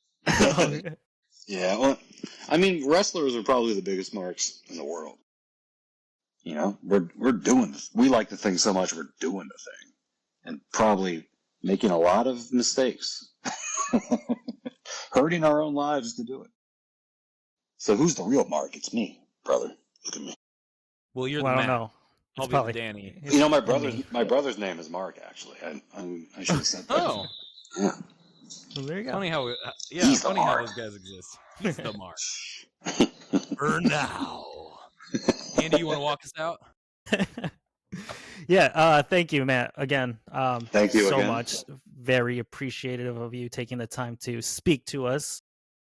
Yeah, well, I mean, wrestlers are probably the biggest marks in the world. You know, we're doing this. We like the thing so much, we're doing the thing. And probably making a lot of mistakes. Hurting our own lives to do it. So who's the real Mark? It's me, brother. Look at me. Well, you're Well, the I don't Matt. know. I'll It's be probably the Danny. You know, my brother's name is Mark, actually. I should have said that. Oh. Yeah. Well, there you go. Funny how He's the funny how Mark. those guys exist. He's the Mark. For now. Andy, you want to walk us out? Yeah, thank you, Matt. Again, Thank you so again. much. Very appreciative of you taking the time to speak to us,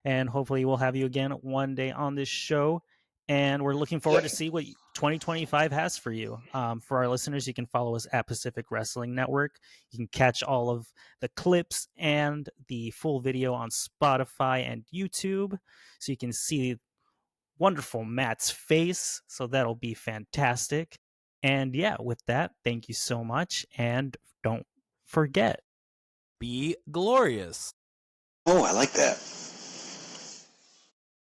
and hopefully we'll have you again one day on this show. And we're looking forward to see what 2025 has for you. For our listeners, you can follow us at Pacific Wrestling Network. You can catch all of the clips and the full video on Spotify and YouTube, so you can see wonderful Matt's face. So that'll be fantastic. And yeah, with that, thank you so much. And don't forget, Be glorious. Oh, I like that.